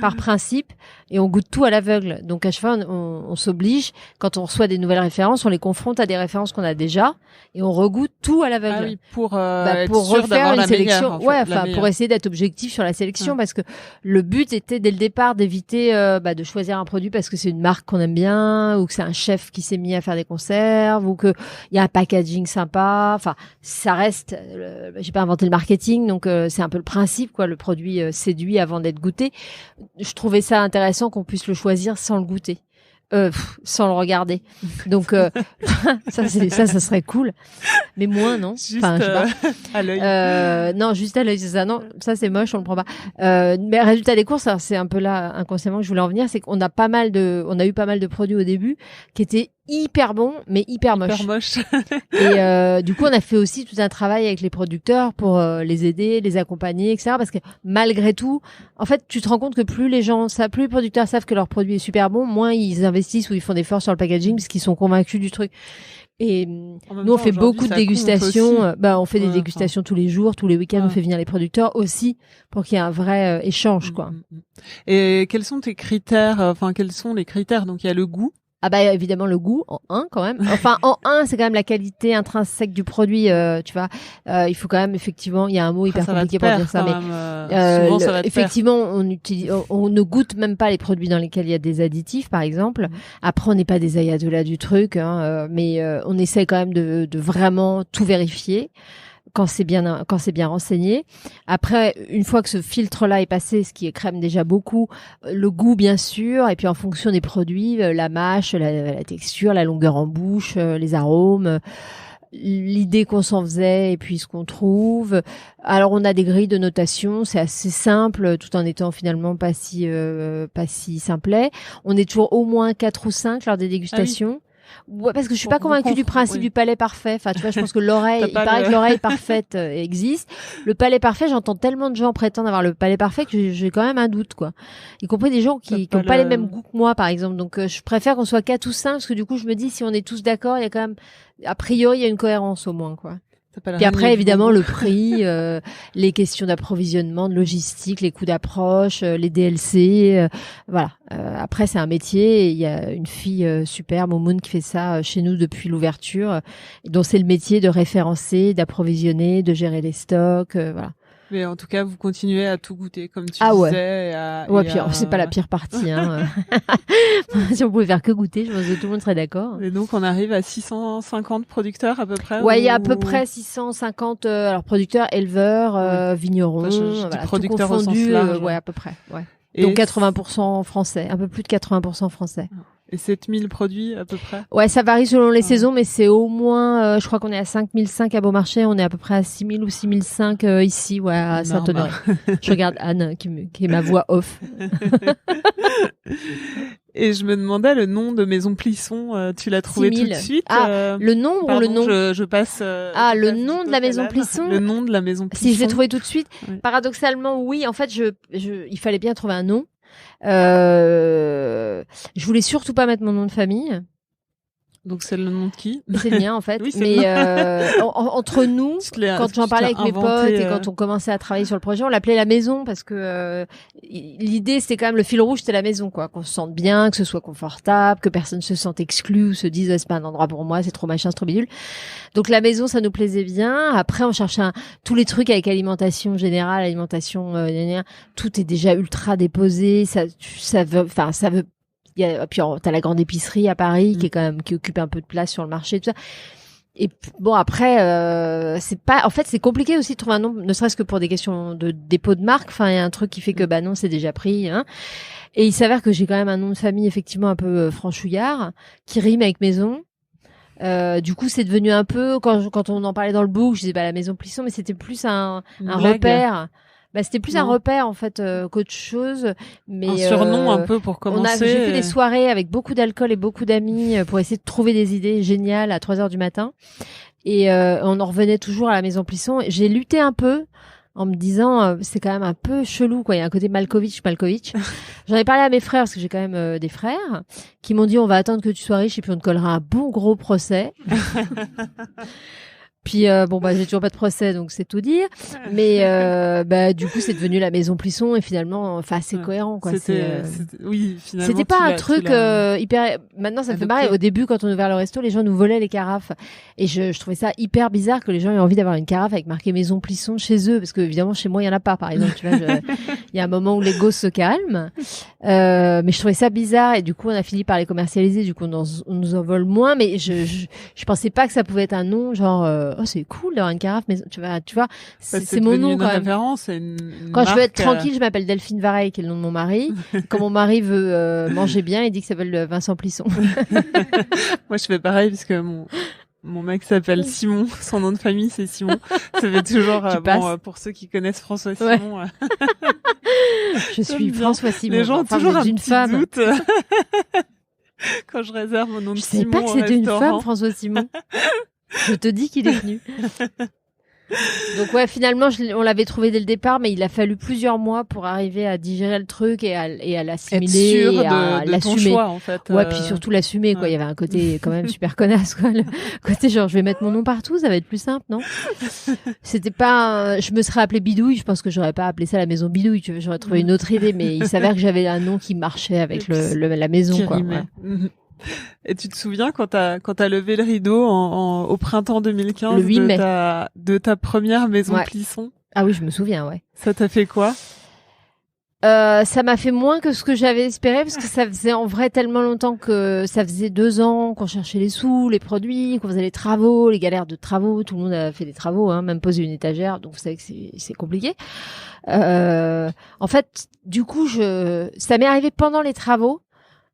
[SPEAKER 3] par principe et on goûte tout à l'aveugle. Donc à chaque fois on s'oblige, quand on reçoit des nouvelles références, on les confronte à des références qu'on a déjà et on regoute tout à l'aveugle.
[SPEAKER 2] Ah oui, pour être sûr
[SPEAKER 3] refaire
[SPEAKER 2] d'avoir
[SPEAKER 3] une
[SPEAKER 2] la
[SPEAKER 3] sélection.
[SPEAKER 2] meilleure, en fait,
[SPEAKER 3] Ouais, enfin pour essayer d'être objectif sur la sélection parce que le but était dès le départ d'éviter de choisir un produit parce que c'est une marque qu'on aime bien ou que c'est un chef qui s'est mis à faire des conserves ou que il y a un packaging sympa. Enfin, ça reste. J'ai pas inventé le marketing, donc c'est un peu le principe, quoi. Le produit séduit avant d'être goûté. Je trouvais ça intéressant qu'on puisse le choisir sans le goûter. Sans le regarder. Donc ça serait cool. Mais moins non.
[SPEAKER 2] Juste
[SPEAKER 3] enfin, je sais pas.
[SPEAKER 2] à l'œil.
[SPEAKER 3] Non, juste à l'œil, c'est ça. Non, ça c'est moche, on le prend pas. Mais résultat des courses, alors, c'est un peu là inconsciemment que je voulais en venir, c'est qu'on a eu pas mal de produits au début qui étaient hyper bons mais hyper moches. Et du coup on a fait aussi tout un travail avec les producteurs pour les aider, les accompagner, etc. Parce que malgré tout, en fait tu te rends compte que plus les producteurs savent que leur produit est super bon, moins ils investissent ou ils font des efforts sur le packaging parce qu'ils sont convaincus du truc. Et nous on fait beaucoup de dégustations, on fait des dégustations tous les jours, tous les week-ends, on fait venir les producteurs aussi pour qu'il y ait un vrai échange, quoi.
[SPEAKER 2] Et quels sont tes critères, quels sont les critères? Donc il y a le goût.
[SPEAKER 3] Ah bah évidemment le goût en 1 quand même. Enfin en 1 c'est quand même la qualité intrinsèque du produit, tu vois. Il faut quand même effectivement, il y a un mot hyper compliqué pour dire ça, mais
[SPEAKER 2] souvent, ça va te
[SPEAKER 3] effectivement on ne goûte même pas les produits dans lesquels il y a des additifs par exemple. Après on n'est pas des ayatollahs du truc, hein, mais on essaie quand même de vraiment tout vérifier quand c'est bien renseigné. Après, une fois que ce filtre-là est passé, ce qui est crème déjà beaucoup, le goût bien sûr, et puis en fonction des produits, la mâche, la texture, la longueur en bouche, les arômes, l'idée qu'on s'en faisait et puis ce qu'on trouve. Alors on a des grilles de notation, c'est assez simple, tout en étant finalement pas si simplet. On est toujours au moins 4 ou 5 lors des dégustations. Ah oui. Ouais, parce que je suis pas convaincue du principe du palais parfait. Enfin, tu vois, je pense que il paraît que l'oreille parfaite existe. Le palais parfait, j'entends tellement de gens prétendre avoir le palais parfait que j'ai quand même un doute, quoi. Y compris des gens qui ont pas les mêmes goûts que moi, par exemple. Donc, je préfère qu'on soit 4 ou 5 parce que du coup, je me dis, si on est tous d'accord, il y a quand même, a priori, il y a une cohérence au moins, quoi. Puis après, évidemment, le prix, les questions d'approvisionnement, de logistique, les coûts d'approche, les DLC, voilà. Après, c'est un métier. Il y a une fille superbe, Momoun, qui fait ça chez nous depuis l'ouverture, dont c'est le métier de référencer, d'approvisionner, de gérer les stocks, voilà.
[SPEAKER 2] Mais en tout cas, vous continuez à tout goûter, comme tu
[SPEAKER 3] disais. Puis c'est pas la pire partie, hein. Si on pouvait faire que goûter, je pense que tout le monde serait d'accord.
[SPEAKER 2] Et donc, on arrive à 650 producteurs, à peu près?
[SPEAKER 3] Ouais, il y a à peu près 650, alors producteurs, éleveurs, vignerons, voilà,
[SPEAKER 2] producteurs
[SPEAKER 3] tout confondu,
[SPEAKER 2] au sens
[SPEAKER 3] à peu près, ouais. Donc 80% français, un peu plus de 80% français.
[SPEAKER 2] Et 7000 produits à peu près? Ouais,
[SPEAKER 3] ça varie selon les saisons, mais c'est au moins, je crois qu'on est à 5005 à Beaumarchais, on est à peu près à 6000 ou 6005 ici, ouais, à Saint-Honoré. Je regarde Anne, qui est ma voix off.
[SPEAKER 2] Et je me demandais le nom de Maison Plisson, tu l'as trouvé
[SPEAKER 3] 6000.
[SPEAKER 2] Tout de suite?
[SPEAKER 3] Le nom ou le nom?
[SPEAKER 2] Je passe.
[SPEAKER 3] Le nom de la Maison Plisson?
[SPEAKER 2] Le nom de la Maison Plisson.
[SPEAKER 3] Si je l'ai trouvé tout de suite?
[SPEAKER 2] Oui.
[SPEAKER 3] Paradoxalement, oui. En fait, il fallait bien trouver un nom. Je voulais surtout pas mettre mon nom de famille.
[SPEAKER 2] Donc c'est le nom de qui?
[SPEAKER 3] C'est le mien en fait.
[SPEAKER 2] Oui, c'est
[SPEAKER 3] mais entre nous, quand j'en parlais avec mes potes et quand on commençait à travailler sur le projet, on l'appelait la maison parce que l'idée c'était quand même le fil rouge, c'était la maison quoi, qu'on se sente bien, que ce soit confortable, que personne se sente exclu ou se dise c'est pas un endroit pour moi, c'est trop machin, c'est trop bidule. Donc la maison ça nous plaisait bien. Après on cherchait tous les trucs avec alimentation générale, alimentation tout est déjà ultra déposé, ça veut puis t'as la grande épicerie à Paris qui occupe un peu de place sur le marché, tout ça. Et bon après c'est compliqué aussi de trouver un nom, ne serait-ce que pour des questions de dépôt de marque. Enfin il y a un truc qui fait que non c'est déjà pris. Hein. Et il s'avère que j'ai quand même un nom de famille effectivement un peu franchouillard qui rime avec maison. Du coup c'est devenu un peu quand on en parlait dans le book, je disais la maison Plisson, mais c'était plus un repère. C'était plus un repère en fait qu'autre chose, mais
[SPEAKER 2] un surnom un peu pour commencer.
[SPEAKER 3] J'ai fait des soirées avec beaucoup d'alcool et beaucoup d'amis pour essayer de trouver des idées géniales à 3h du matin, et on en revenait toujours à la maison Plisson. J'ai lutté un peu en me disant c'est quand même un peu chelou quoi, il y a un côté Malkovich. J'en ai parlé à mes frères parce que j'ai quand même des frères qui m'ont dit on va attendre que tu sois riche et puis on te collera un bon gros procès. Puis j'ai toujours pas de procès donc c'est tout dire, mais du coup c'est devenu la maison Plisson et finalement c'est cohérent quoi. C'était pas un truc hyper. Maintenant ça me fait marrer. Au début quand on a ouvert le resto, les gens nous volaient les carafes et je trouvais ça hyper bizarre que les gens aient envie d'avoir une carafe avec marqué maison Plisson chez eux, parce que évidemment chez moi il y en a pas par exemple, tu vois. Il y a un moment où les gosses se calment, mais je trouvais ça bizarre et du coup on a fini par les commercialiser. Du coup on nous en vole moins, mais je pensais pas que ça pouvait être un nom genre oh c'est cool d'avoir une carafe, mais tu vois c'est mon nom quand même. Quand je veux être tranquille, je m'appelle Delphine Vareille, qui est le nom de mon mari. Quand mon mari veut manger bien, il dit qu'il s'appelle Vincent Plisson.
[SPEAKER 2] Moi je fais pareil parce que mon mec s'appelle Simon, son nom de famille c'est Simon. Ça fait toujours pour ceux qui connaissent François Simon. Ouais.
[SPEAKER 3] Je suis François Simon.
[SPEAKER 2] Les gens ont toujours un
[SPEAKER 3] petit femme.
[SPEAKER 2] doute. Quand je réserve mon nom de Simon.
[SPEAKER 3] Je savais pas que c'était une femme, François Simon. Je te dis qu'il est venu. Donc finalement on l'avait trouvé dès le départ, mais il a fallu plusieurs mois pour arriver à digérer le truc et à l'assimiler et à l'assumer. Ton choix, en fait. Puis surtout l'assumer quoi. Il y avait un côté quand même super connasse quoi. Le côté genre je vais mettre mon nom partout, ça va être plus simple, non? C'était pas. Je me serais appelée Bidouille. Je pense que j'aurais pas appelé ça la maison Bidouille. Tu vois, j'aurais trouvé une autre idée, mais il s'avère que j'avais un nom qui marchait avec la maison quoi. Ouais.
[SPEAKER 2] Et tu te souviens quand t'as levé le rideau au printemps 2015
[SPEAKER 3] le 8 mai.
[SPEAKER 2] de ta première maison Plisson?
[SPEAKER 3] Ah oui, je me souviens, ouais.
[SPEAKER 2] Ça t'a fait quoi?
[SPEAKER 3] Ça m'a fait moins que ce que j'avais espéré, parce que ça faisait en vrai tellement longtemps que ça faisait 2 ans qu'on cherchait les sous, les produits, qu'on faisait les travaux, les galères de travaux. Tout le monde a fait des travaux, hein, même poser une étagère, donc vous savez que c'est compliqué. En fait, du coup, ça m'est arrivé pendant les travaux.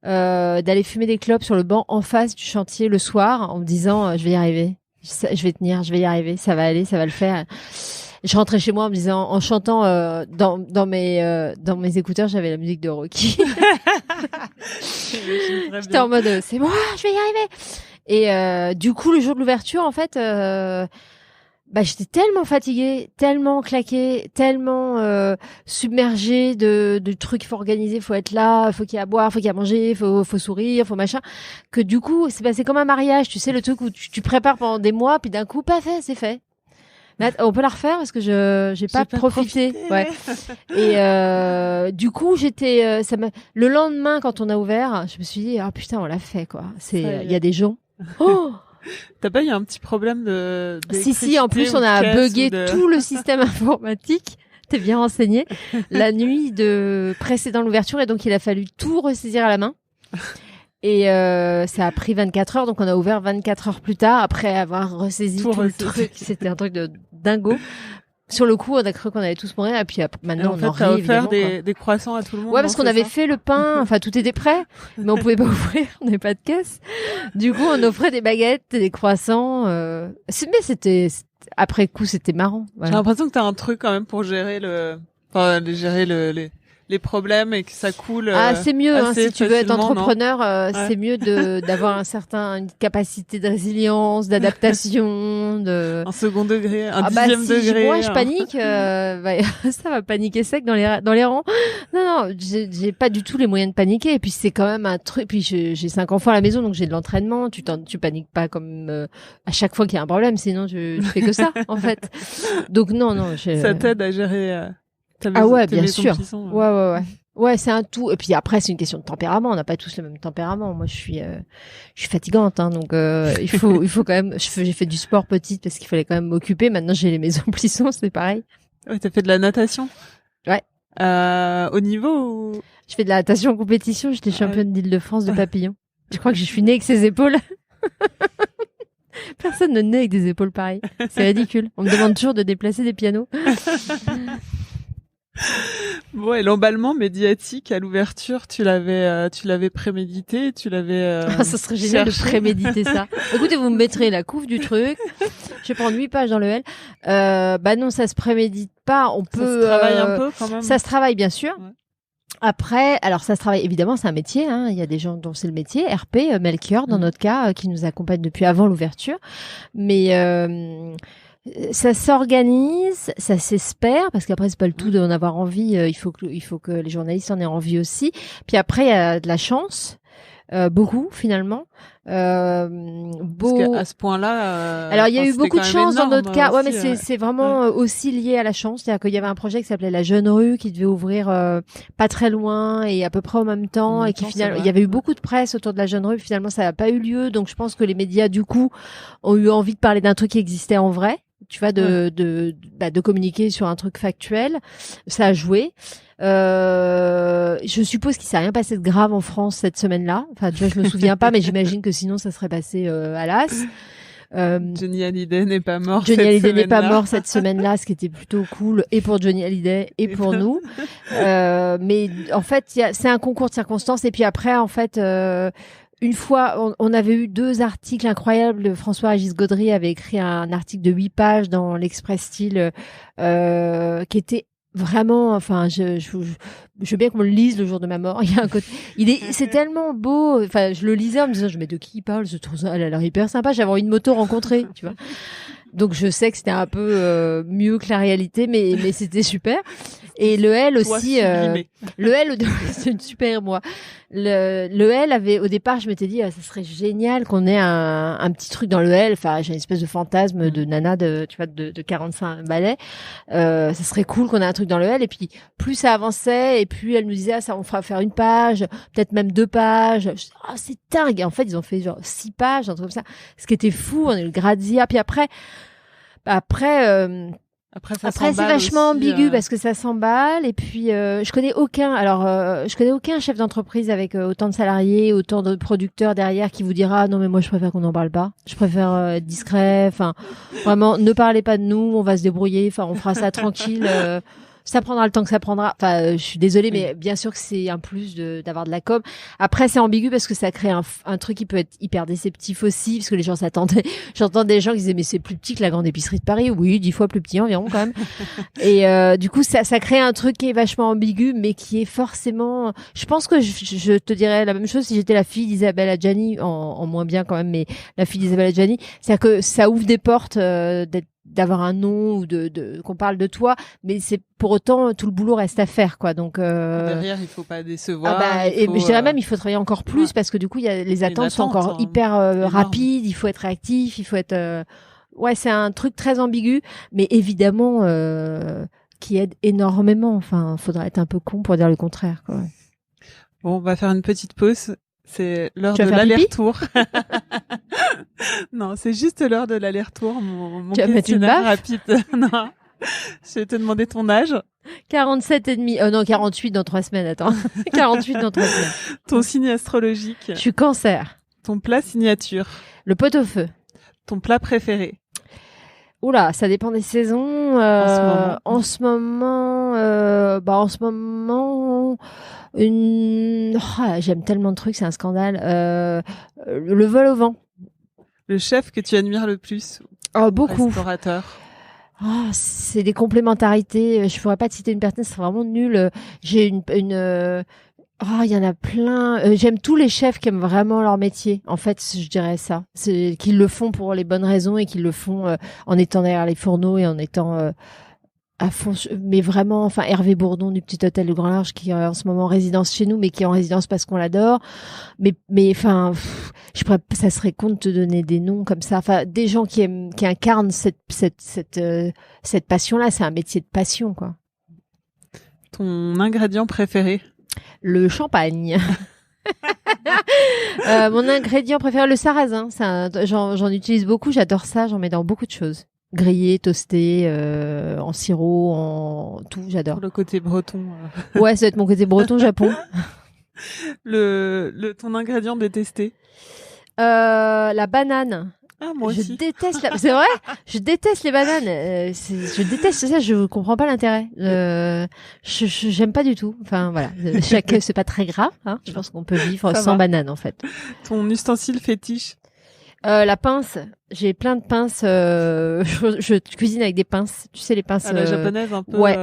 [SPEAKER 3] D'aller fumer des clopes sur le banc en face du chantier le soir en me disant je vais y arriver, je vais tenir, je vais y arriver, ça va aller, ça va le faire. Je rentrais chez moi en me disant, en chantant dans mes écouteurs, j'avais la musique de Rocky. J'étais en mode c'est moi, je vais y arriver. Et du coup le jour de l'ouverture en fait j'étais tellement fatiguée, tellement claquée, tellement submergée de trucs, il faut organiser, il faut être là, il faut qu'il y ait à boire, il faut qu'il y ait à manger, il faut sourire, il faut machin, que du coup c'est comme un mariage, tu sais, le truc où tu prépares pendant des mois, puis d'un coup pas fait, c'est fait. Mais on peut la refaire parce que j'ai pas profité. Ouais. Et du coup j'étais le lendemain quand on a ouvert, je me suis dit putain on l'a fait quoi. Il y a des gens. Oh.
[SPEAKER 2] T'as pas eu un petit problème de
[SPEAKER 3] Si, en plus on a buggé tout le système informatique. T'es bien renseigné. La nuit précédant l'ouverture, et donc il a fallu tout ressaisir à la main. Et ça a pris 24 heures, donc on a ouvert 24 heures plus tard après avoir ressaisi tout le truc. C'était un truc de dingo. Sur le coup, on a cru qu'on allait tous mourir, et puis maintenant, on en rit.
[SPEAKER 2] T'as offert des croissants à tout le monde.
[SPEAKER 3] Ouais, parce qu'on avait fait le pain, enfin, tout était prêt, mais on pouvait pas ouvrir, on n'avait pas de caisse. Du coup, on offrait des baguettes, des croissants, mais après coup, c'était marrant. Voilà.
[SPEAKER 2] J'ai l'impression que t'as un truc quand même pour gérer les problèmes et que ça coule.
[SPEAKER 3] C'est mieux si tu veux être entrepreneur, c'est mieux d'avoir une capacité de résilience, d'adaptation, un
[SPEAKER 2] second degré, un dixième degré.
[SPEAKER 3] Moi je panique, ça va paniquer sec dans les rangs. Non, j'ai pas du tout les moyens de paniquer. Et puis c'est quand même un truc. Puis j'ai 5 enfants à la maison, donc j'ai de l'entraînement. Tu paniques pas comme à chaque fois qu'il y a un problème, sinon tu fais que ça en fait. Donc non.
[SPEAKER 2] Ça t'aide à gérer.
[SPEAKER 3] Bien sûr. Ouais, c'est un tout. Et puis après, c'est une question de tempérament. On n'a pas tous le même tempérament. Moi, je suis fatigante, hein, donc il faut quand même. J'ai fait du sport petite parce qu'il fallait quand même m'occuper. Maintenant, j'ai les maisons plissons, c'est pareil.
[SPEAKER 2] Ouais, t'as fait de la natation.
[SPEAKER 3] Ouais.
[SPEAKER 2] Au niveau où...
[SPEAKER 3] Je fais de la natation en compétition. J'étais championne d'Île-de-France de papillon. Je crois que je suis née avec ces épaules. Personne ne naît avec des épaules pareilles. C'est ridicule. On me demande toujours de déplacer des pianos.
[SPEAKER 2] Bon, et l'emballement médiatique à l'ouverture, tu l'avais prémédité,
[SPEAKER 3] ça serait génial de préméditer ça. Écoutez, vous me mettrez la couve du truc. Je vais prendre 8 pages dans le L. Non, ça se prémédite pas. Ça se
[SPEAKER 2] travaille un peu quand même.
[SPEAKER 3] Ça se travaille bien sûr.
[SPEAKER 2] Ouais.
[SPEAKER 3] Après, alors ça se travaille évidemment, c'est un métier. Hein. Il y a des gens dont c'est le métier. RP, Melchior dans notre cas, qui nous accompagne depuis avant l'ouverture. Mais ça s'organise, ça s'espère, parce qu'après c'est pas le tout d'en avoir envie. Il faut que les journalistes en aient envie aussi. Puis après il y a de la chance. Beaucoup finalement.
[SPEAKER 2] Parce qu'à ce point-là.
[SPEAKER 3] Alors il y a eu beaucoup de chance dans notre cas.
[SPEAKER 2] Aussi,
[SPEAKER 3] mais c'est vraiment aussi lié à la chance. C'est-à-dire qu'il y avait un projet qui s'appelait La Jeune Rue qui devait ouvrir pas très loin et à peu près au même temps et qui finalement il y avait eu beaucoup de presse autour de La Jeune Rue. Finalement ça n'a pas eu lieu. Donc je pense que les médias du coup ont eu envie de parler d'un truc qui existait en vrai. Tu vois, de communiquer sur un truc factuel. Ça a joué. Je suppose qu'il s'est rien passé de grave en France cette semaine-là. Enfin, tu vois, je me souviens pas, mais j'imagine que sinon ça serait passé à l'as.
[SPEAKER 2] Johnny Hallyday n'est pas mort.
[SPEAKER 3] Johnny Hallyday n'est pas mort cette semaine-là, ce qui était plutôt cool, et pour Johnny Hallyday et pour nous. Mais en fait, c'est un concours de circonstances. Et puis après, en fait. Une fois, on avait eu 2 articles incroyables. François-Régis Gaudry avait écrit un article de 8 pages dans l'Express Style qui était vraiment, enfin, je veux bien qu'on le lise le jour de ma mort. Il y a un côté, c'est tellement beau. Enfin, je le lisais en me disant, mais de qui il parle? Je trouve ça, elle a l'air hyper sympa. J'avais envie de m'auto-rencontrer, tu vois. Donc je sais que c'était un peu mieux que la réalité, mais c'était super. Et le L aussi, le L, c'est une super moi. Le L avait, au départ, je m'étais dit, ça serait génial qu'on ait un petit truc dans le L. Enfin, j'ai une espèce de fantasme de nana de 45 balais. Ça serait cool qu'on ait un truc dans le L. Et puis, plus ça avançait, et plus elle nous disait, ça, on fera faire 1 page, peut-être même 2 pages. C'est dingue. Et en fait, ils ont fait genre 6 pages, un truc comme ça. Ce qui était fou, on a eu le Grazia. Puis après, c'est vachement ambigu parce que ça s'emballe et puis je connais aucun chef d'entreprise avec autant de salariés, autant de producteurs derrière qui vous dira non mais moi je préfère qu'on n'en parle pas. Je préfère être discret, enfin vraiment ne parlez pas de nous, on va se débrouiller, enfin on fera ça tranquille. Ça prendra le temps que ça prendra. Enfin, je suis désolée, mais bien sûr que c'est un plus d'avoir de la com. Après, c'est ambigu parce que ça crée un truc qui peut être hyper déceptif aussi, parce que les gens s'attendaient. J'entends des gens qui disaient, mais c'est plus petit que la grande épicerie de Paris. Oui, 10 fois plus petit environ, quand même. Et du coup, ça crée un truc qui est vachement ambigu, mais qui est forcément... Je pense que je te dirais la même chose si j'étais la fille d'Isabelle Adjani, en moins bien quand même, mais la fille d'Isabelle Adjani. C'est-à-dire que ça ouvre des portes d'avoir un nom ou qu'on parle de toi, mais c'est pour autant tout le boulot reste à faire quoi. Donc
[SPEAKER 2] derrière il faut pas décevoir.
[SPEAKER 3] Et je dirais même il faut travailler encore plus parce que du coup les attentes sont encore hyper rapides, il faut être réactif, il faut être c'est un truc très ambigu mais évidemment qui aide énormément. Enfin, faudrait être un peu con pour dire le contraire quoi.
[SPEAKER 2] Bon, on va faire une petite pause. C'est l'heure de l'aller-retour. Non, c'est juste l'heure de l'aller-retour. Mon questionnaire rapide. Non. Je vais te demander ton âge.
[SPEAKER 3] 47 et demi. Non, 48 dans 3 semaines, attends. 48 dans 3 semaines.
[SPEAKER 2] Ton signe astrologique.
[SPEAKER 3] Je suis Cancer.
[SPEAKER 2] Ton plat signature.
[SPEAKER 3] Le pot-au-feu.
[SPEAKER 2] Ton plat préféré.
[SPEAKER 3] Oula, ça dépend des saisons. En ce moment, j'aime tellement de trucs, c'est un scandale. Le vol au vent.
[SPEAKER 2] Le chef que tu admires le plus.
[SPEAKER 3] Beaucoup.
[SPEAKER 2] Restaurateur.
[SPEAKER 3] C'est des complémentarités. Je pourrais pas te citer une personne, c'est vraiment nul. J'ai il y en a plein. J'aime tous les chefs qui aiment vraiment leur métier. En fait, je dirais ça. C'est qu'ils le font pour les bonnes raisons et qu'ils le font en étant derrière les fourneaux et en étant à fond. Mais vraiment, enfin, Hervé Bourdon du Petit Hôtel du Grand Large qui est en ce moment en résidence chez nous, mais qui est en résidence parce qu'on l'adore. Mais enfin, ça serait con de te donner des noms comme ça. Enfin, des gens qui incarnent cette passion-là. C'est un métier de passion, quoi.
[SPEAKER 2] Ton ingrédient préféré?
[SPEAKER 3] Le champagne. Mon ingrédient préféré, le sarrasin. J'en utilise beaucoup, j'adore ça, j'en mets dans beaucoup de choses. Grillé, toasté, en sirop, en tout, j'adore.
[SPEAKER 2] Pour le côté breton.
[SPEAKER 3] Ouais, ça va être mon côté breton Japon.
[SPEAKER 2] Ton ingrédient détesté?
[SPEAKER 3] La banane.
[SPEAKER 2] Ah, moi aussi.
[SPEAKER 3] C'est vrai? Je déteste les bananes. Je déteste ça, je comprends pas l'intérêt. J'aime pas du tout. Enfin, voilà. C'est pas très grave, hein. Je pense qu'on peut vivre sans banane, en fait.
[SPEAKER 2] Ton ustensile fétiche?
[SPEAKER 3] La pince. J'ai plein de pinces. Je cuisine avec des pinces. Tu sais, les pinces.
[SPEAKER 2] À la japonaise, un peu.
[SPEAKER 3] Ouais.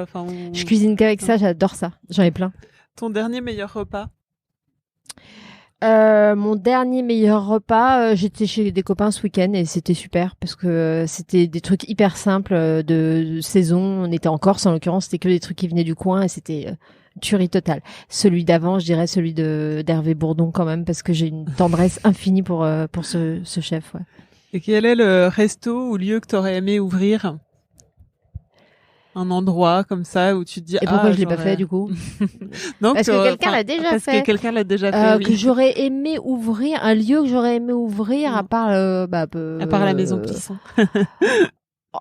[SPEAKER 3] Je cuisine qu'avec ça, j'adore ça. J'en ai plein.
[SPEAKER 2] Ton dernier meilleur repas?
[SPEAKER 3] Mon dernier meilleur repas, j'étais chez des copains ce week-end et c'était super parce que c'était des trucs hyper simples de saison. On était en Corse en l'occurrence, c'était que des trucs qui venaient du coin et c'était tuerie totale. Celui d'avant, je dirais celui d'Hervé Bourdon quand même parce que j'ai une tendresse infinie pour ce chef. Ouais.
[SPEAKER 2] Et quel est le resto ou lieu que t'aurais aimé ouvrir? Un endroit comme ça où tu te dis
[SPEAKER 3] et pourquoi je l'ai pas fait du coup?
[SPEAKER 2] Non,
[SPEAKER 3] parce que quelqu'un l'a déjà fait.
[SPEAKER 2] Parce que quelqu'un l'a déjà fait. Oui.
[SPEAKER 3] Que j'aurais aimé ouvrir, un lieu que j'aurais aimé ouvrir à part
[SPEAKER 2] à part la maison Plisson.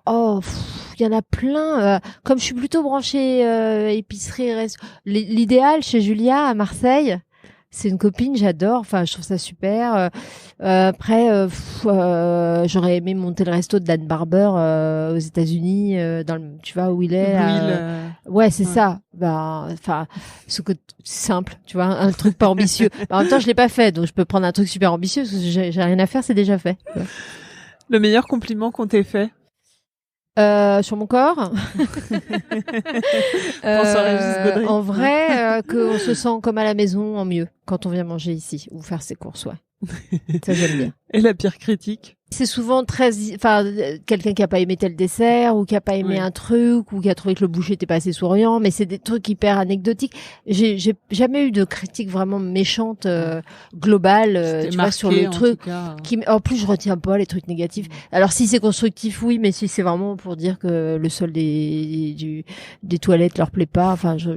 [SPEAKER 3] Il y en a plein. Comme je suis plutôt branchée épicerie, l'idéal chez Julia à Marseille. C'est une copine, j'adore. Enfin, je trouve ça super. Après, j'aurais aimé monter le resto de Dan Barber aux États-Unis, tu vois où il est. Ouais, c'est ça. Enfin, c'est simple, tu vois, un truc pas ambitieux. En même temps, je l'ai pas fait, donc je peux prendre un truc super ambitieux parce que j'ai rien à faire, c'est déjà fait.
[SPEAKER 2] Le meilleur compliment qu'on t'ait fait?
[SPEAKER 3] Sur mon corps. En vrai, qu'on se sent comme à la maison en mieux quand on vient manger ici ou faire ses courses, ouais. Ça, j'aime bien.
[SPEAKER 2] Et la pire critique?
[SPEAKER 3] C'est souvent quelqu'un qui a pas aimé tel dessert ou qui a pas aimé un truc ou qui a trouvé que le boucher était pas assez souriant, mais c'est des trucs hyper anecdotiques. J'ai jamais eu de critique vraiment méchante globale, tu vois, sur le truc en plus je retiens pas les trucs négatifs. Alors si c'est constructif, oui, mais si c'est vraiment pour dire que le sol des toilettes leur plaît pas, enfin
[SPEAKER 2] tu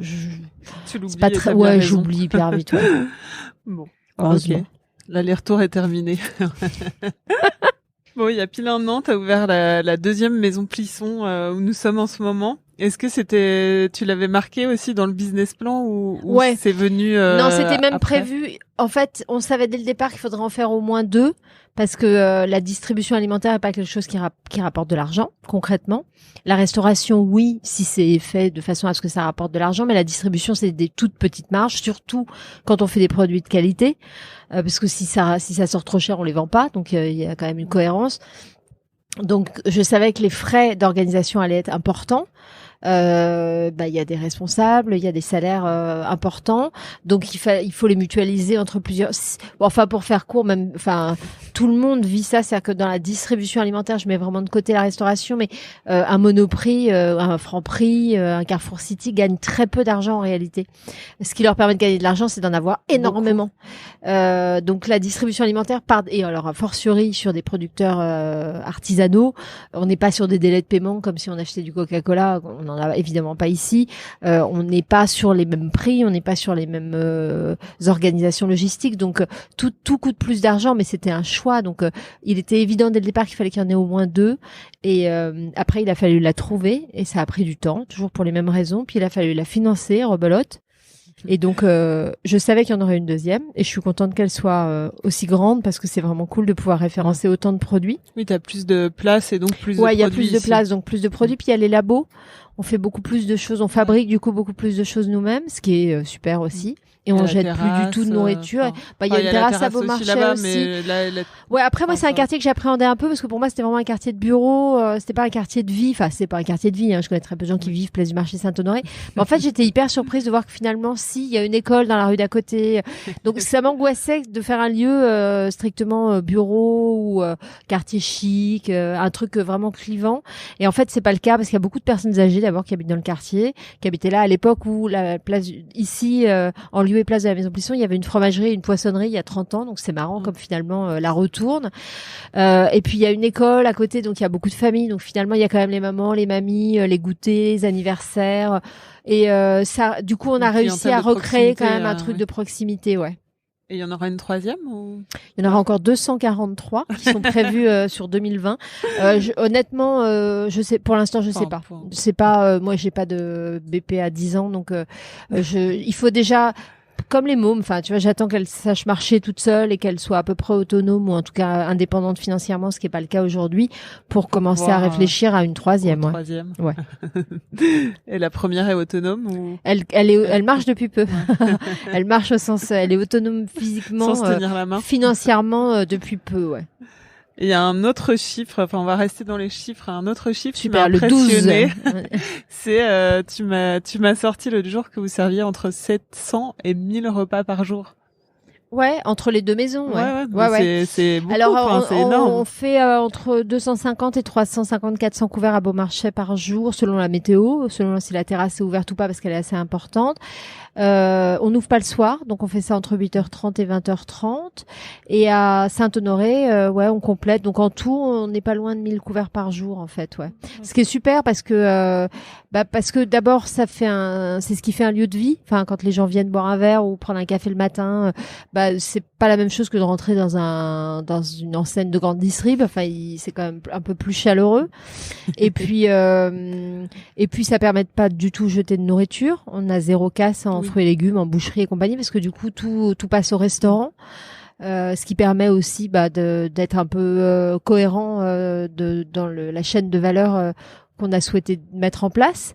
[SPEAKER 2] l'oublies,
[SPEAKER 3] c'est pas très j'oublie hyper vite, ouais.
[SPEAKER 2] Bon, heureusement. OK. L'aller-retour est terminé. Bon, il y a pile un an, t'as ouvert la deuxième maison Plisson où nous sommes en ce moment. Est-ce que tu l'avais marqué aussi dans le business plan ou c'est venu
[SPEAKER 3] Non, c'était même
[SPEAKER 2] après
[SPEAKER 3] prévu. En fait, on savait dès le départ qu'il faudrait en faire au moins 2 parce que la distribution alimentaire n'est pas quelque chose qui rapporte de l'argent concrètement. La restauration, oui, si c'est fait de façon à ce que ça rapporte de l'argent, mais la distribution, c'est des toutes petites marges, surtout quand on fait des produits de qualité, parce que si ça sort trop cher, on les vend pas, donc il y a quand même une cohérence. Donc, je savais que les frais d'organisation allaient être importants. Il y a des responsables, il y a des salaires importants, donc il faut les mutualiser entre plusieurs. Enfin, pour faire court, même, enfin, tout le monde vit ça, c'est-à-dire que dans la distribution alimentaire, je mets vraiment de côté la restauration, mais un Monoprix, un Franprix, un Carrefour City gagnent très peu d'argent en réalité. Ce qui leur permet de gagner de l'argent, c'est d'en avoir énormément. Donc la distribution alimentaire et alors a fortiori sur des producteurs artisanaux, on n'est pas sur des délais de paiement comme si on achetait du Coca-Cola. On n'en a évidemment pas ici. On n'est pas sur les mêmes prix, on n'est pas sur les mêmes organisations logistiques. Donc tout coûte plus d'argent, mais c'était un choix. Donc il était évident dès le départ qu'il fallait qu'il y en ait au moins 2. Et après, il a fallu la trouver et ça a pris du temps, toujours pour les mêmes raisons. Puis il a fallu la financer, rebelote. Et donc, je savais qu'il y en aurait une deuxième et je suis contente qu'elle soit aussi grande parce que c'est vraiment cool de pouvoir référencer autant de produits.
[SPEAKER 2] Oui, t'as plus de place et donc plus de produits.
[SPEAKER 3] Ouais, il y a plus de place, donc plus de produits. Puis il y a les labos. On fait beaucoup plus de choses. On fabrique du coup beaucoup plus de choses nous-mêmes, ce qui est super aussi. et on jette plus du tout de nourriture. Il y a une terrasse à Beaumarchais
[SPEAKER 2] là-bas,
[SPEAKER 3] aussi.
[SPEAKER 2] Mais
[SPEAKER 3] ouais, après moi c'est un quartier que j'appréhendais un peu parce que pour moi c'était vraiment un quartier de bureau, c'était pas un quartier de vie. Enfin, c'est pas un quartier de vie, hein. Je connais très peu de gens qui vivent place du Marché Saint-Honoré. Mais en fait, j'étais hyper surprise de voir que finalement si, il y a une école dans la rue d'à côté. Donc ça m'angoissait de faire un lieu strictement bureau ou quartier chic, un truc vraiment clivant. Et en fait, c'est pas le cas parce qu'il y a beaucoup de personnes âgées d'abord qui habitent dans le quartier, qui habitaient là à l'époque où la place ici en lieu et place de la Maison Plisson, il y avait une fromagerie et une poissonnerie il y a 30 ans, donc c'est marrant comme finalement la retourne. Et puis il y a une école à côté, donc il y a beaucoup de familles, donc finalement il y a quand même les mamans, les mamies, les goûters, les anniversaires, et ça, du coup on a réussi à recréer quand même un truc de proximité, ouais.
[SPEAKER 2] Et il y en aura une troisième ou...
[SPEAKER 3] Il y en aura encore 243 qui sont prévus sur 2020. Honnêtement, je sais, pour l'instant, je sais pas. C'est pas, moi, j'ai pas de BP à 10 ans, donc il faut déjà, comme les mômes, enfin, tu vois, j'attends qu'elle sache marcher toute seule et qu'elle soit à peu près autonome ou en tout cas indépendante financièrement, ce qui est pas le cas aujourd'hui, pour commencer à réfléchir à une troisième.
[SPEAKER 2] Troisième.
[SPEAKER 3] Ouais.
[SPEAKER 2] Et la première est autonome ou...
[SPEAKER 3] Elle marche depuis peu. Elle marche au sens, elle est autonome physiquement,
[SPEAKER 2] sans se tenir la main.
[SPEAKER 3] Financièrement depuis peu, ouais.
[SPEAKER 2] Il y a un autre chiffre, enfin on va rester dans les chiffres, un autre chiffre
[SPEAKER 3] super,
[SPEAKER 2] qui m'a impressionné.
[SPEAKER 3] Le 12.
[SPEAKER 2] C'est tu m'as sorti l'autre jour que vous serviez entre 700 et 1000 repas par jour.
[SPEAKER 3] Ouais, entre les deux maisons,
[SPEAKER 2] ouais. C'est beaucoup,
[SPEAKER 3] alors,
[SPEAKER 2] c'est énorme.
[SPEAKER 3] On fait entre 250 et 350 400 couverts à Beaumarchais par jour selon la météo, selon si la terrasse est ouverte ou pas parce qu'elle est assez importante. On n'ouvre pas le soir, donc on fait ça entre 8h30 et 20h30. Et à Saint-Honoré, on complète. Donc en tout, on n'est pas loin de 1000 couverts par jour, en fait, ouais. Ce qui est super parce que d'abord, c'est ce qui fait un lieu de vie. Enfin, quand les gens viennent boire un verre ou prendre un café le matin, c'est pas la même chose que de rentrer dans une enseigne de grande distrib. Enfin, c'est quand même un peu plus chaleureux. Et puis ça permet de pas du tout jeter de nourriture. On a zéro casse en fruits et légumes, en boucherie et compagnie, parce que du coup tout passe au restaurant. Ce qui permet aussi d'être un peu cohérent dans la chaîne de valeur qu'on a souhaité mettre en place.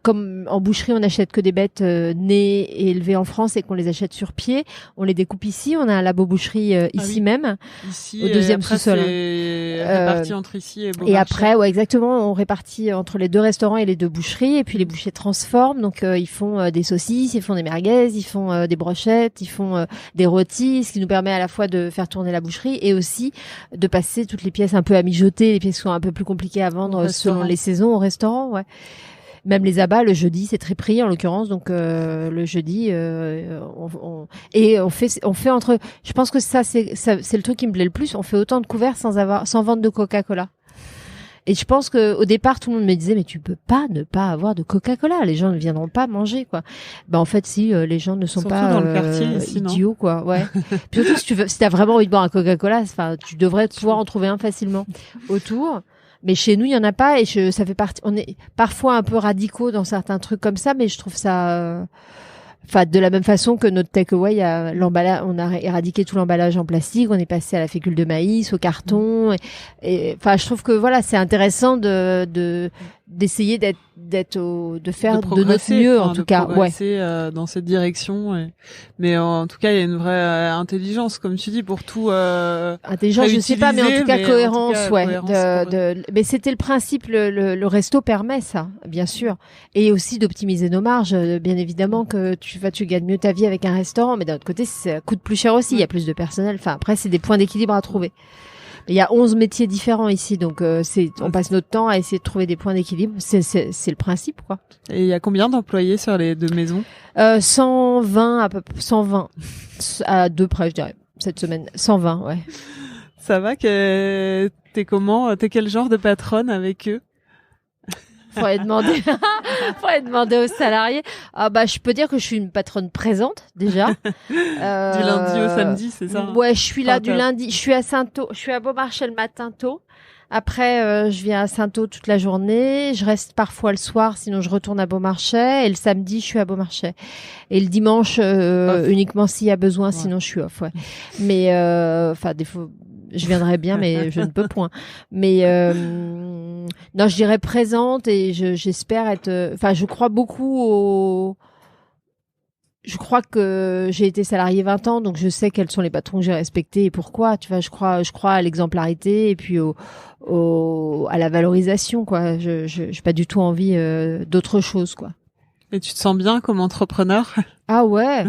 [SPEAKER 3] Comme en boucherie, on n'achète que des bêtes nées et élevées en France et qu'on les achète sur pied. On les découpe ici. On a un labo boucherie ici même,
[SPEAKER 2] ici,
[SPEAKER 3] au deuxième sous-sol.
[SPEAKER 2] Réparti entre ici et Beaumarchais.
[SPEAKER 3] Et après, exactement, on répartit entre les deux restaurants et les deux boucheries. Et puis les bouchers transforment. Donc ils font des saucisses, ils font des merguez, ils font des brochettes, ils font des rôtis, ce qui nous permet à la fois de faire tourner la boucherie et aussi de passer toutes les pièces un peu à mijoter, les pièces qui sont un peu plus compliquées à vendre selon les saisons au restaurant, ouais. Même les abats, le jeudi, c'est très pris en l'occurrence. Donc le jeudi, on fait entre. Je pense que c'est le truc qui me plaît le plus. On fait autant de couverts sans vendre de Coca-Cola. Et je pense que au départ, tout le monde me disait mais tu peux pas ne pas avoir de Coca-Cola. Les gens ne viendront pas manger, quoi. En fait, si les gens ne sont
[SPEAKER 2] surtout
[SPEAKER 3] pas
[SPEAKER 2] dans le quartier, ici,
[SPEAKER 3] idiots, quoi. Ouais. Puis surtout si t'as vraiment envie de boire un Coca-Cola, enfin, tu devrais pouvoir en trouver un facilement autour. Mais chez nous, il y en a pas et ça fait partie. On est parfois un peu radicaux dans certains trucs comme ça, mais je trouve ça. Enfin, de la même façon que notre takeaway, l'emballage, on a éradiqué tout l'emballage en plastique, on est passé à la fécule de maïs, au carton. Et enfin, je trouve que voilà, c'est intéressant d'essayer de faire de notre mieux, en tout cas,
[SPEAKER 2] dans cette direction. Mais en tout cas, il y a une vraie intelligence, comme tu dis, pour tout.
[SPEAKER 3] Intelligence, je sais pas, mais en tout cas cohérence, mais c'était le principe. Le resto permet ça, bien sûr, et aussi d'optimiser nos marges. Bien évidemment que tu gagnes mieux ta vie avec un restaurant, mais d'un autre côté, ça coûte plus cher aussi. Il y a plus de personnel. Enfin, après, c'est des points d'équilibre à trouver. Il y a 11 métiers différents ici, donc on passe notre temps à essayer de trouver des points d'équilibre. C'est le principe, quoi.
[SPEAKER 2] Et il y a combien d'employés sur les deux maisons?
[SPEAKER 3] 120 à deux près, je dirais, cette semaine. 120, ouais.
[SPEAKER 2] Ça va que t'es comment? T'es quel genre de patronne avec eux?
[SPEAKER 3] Faudrait demander aux salariés. Je peux dire que je suis une patronne présente, déjà.
[SPEAKER 2] Du lundi au samedi, c'est ça?
[SPEAKER 3] Ouais, je suis là du lundi. Je suis à Beaumarchais le matin tôt. Après, je viens à Saint-Thau toute la journée. Je reste parfois le soir, sinon je retourne à Beaumarchais. Et le samedi, je suis à Beaumarchais. Et le dimanche, uniquement s'il y a besoin, sinon je suis off, ouais. Mais, des fois, je viendrai bien, mais je ne peux point. Mais, non, je dirais présente et j'espère être, je crois beaucoup je crois que j'ai été salariée 20 ans, donc je sais quels sont les patrons que j'ai respectés et pourquoi. Tu vois, je crois à l'exemplarité et puis à la valorisation, quoi. J'ai pas du tout envie d'autre chose, quoi.
[SPEAKER 2] Et tu te sens bien comme entrepreneur?
[SPEAKER 3] Ah ouais,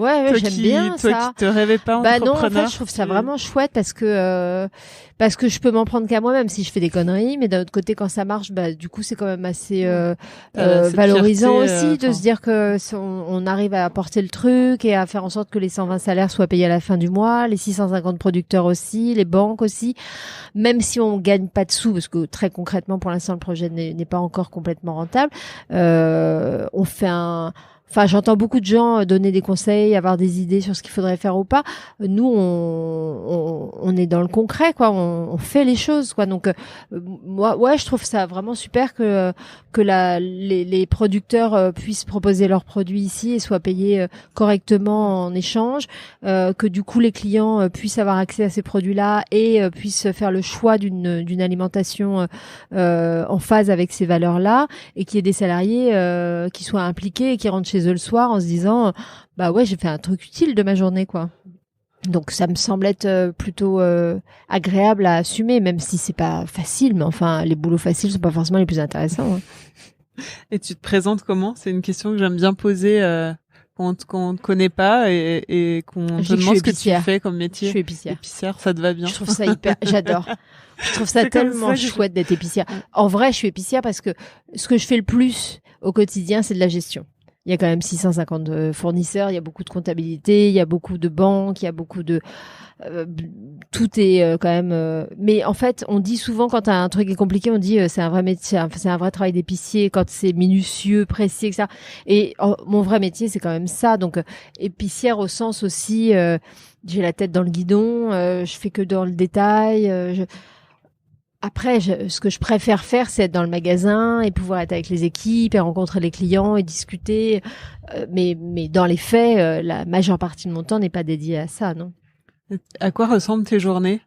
[SPEAKER 3] ouais, j'aime bien ça.
[SPEAKER 2] Toi qui te rêvais pas entrepreneur.
[SPEAKER 3] Non, en fait, je trouve ça vraiment chouette parce que je peux m'en prendre qu'à moi-même si je fais des conneries, mais d'un autre côté, quand ça marche, du coup, c'est quand même assez valorisant aussi de se dire que on arrive à apporter le truc et à faire en sorte que les 120 salaires soient payés à la fin du mois, les 650 producteurs aussi, les banques aussi, même si on gagne pas de sous, parce que très concrètement, pour l'instant, le projet n'est pas encore complètement rentable. On fait Enfin, j'entends beaucoup de gens donner des conseils, avoir des idées sur ce qu'il faudrait faire ou pas. Nous, on est dans le concret, quoi. On fait les choses, quoi. Donc, moi, ouais, je trouve ça vraiment super que les producteurs puissent proposer leurs produits ici et soient payés correctement en échange. Que du coup, les clients puissent avoir accès à ces produits-là et puissent faire le choix d'une alimentation en phase avec ces valeurs-là, et qu'il y ait des salariés qui soient impliqués et qui rentrent chez eux le soir en se disant bah ouais, j'ai fait un truc utile de ma journée, quoi. Donc ça me semble être plutôt agréable à assumer, même si c'est pas facile, mais enfin les boulots faciles sont pas forcément les plus intéressants, hein.
[SPEAKER 2] Et tu te présentes comment? C'est une question que j'aime bien poser quand on te connaît pas et qu'on te demande ce que tu fais comme métier.
[SPEAKER 3] Je suis épicière.
[SPEAKER 2] Épicière, ça te va bien?
[SPEAKER 3] Je trouve ça j'adore. Je trouve ça tellement chouette d'être épicière. En vrai, je suis épicière parce que ce que je fais le plus au quotidien, c'est de la gestion. Il y a quand même 650 fournisseurs, il y a beaucoup de comptabilité, il y a beaucoup de banques, il y a beaucoup de... tout est quand même... Mais en fait, on dit souvent, quand un truc est compliqué, on dit c'est un vrai métier, c'est un vrai travail d'épicier, quand c'est minutieux, précis, etc. Et mon vrai métier, c'est quand même ça. Donc, épicière au sens aussi... j'ai la tête dans le guidon, je fais que dans le détail... Après, ce que je préfère faire, c'est être dans le magasin et pouvoir être avec les équipes et rencontrer les clients et discuter. Mais dans les faits, la majeure partie de mon temps n'est pas dédiée à ça, non.
[SPEAKER 2] À quoi ressemblent tes journées?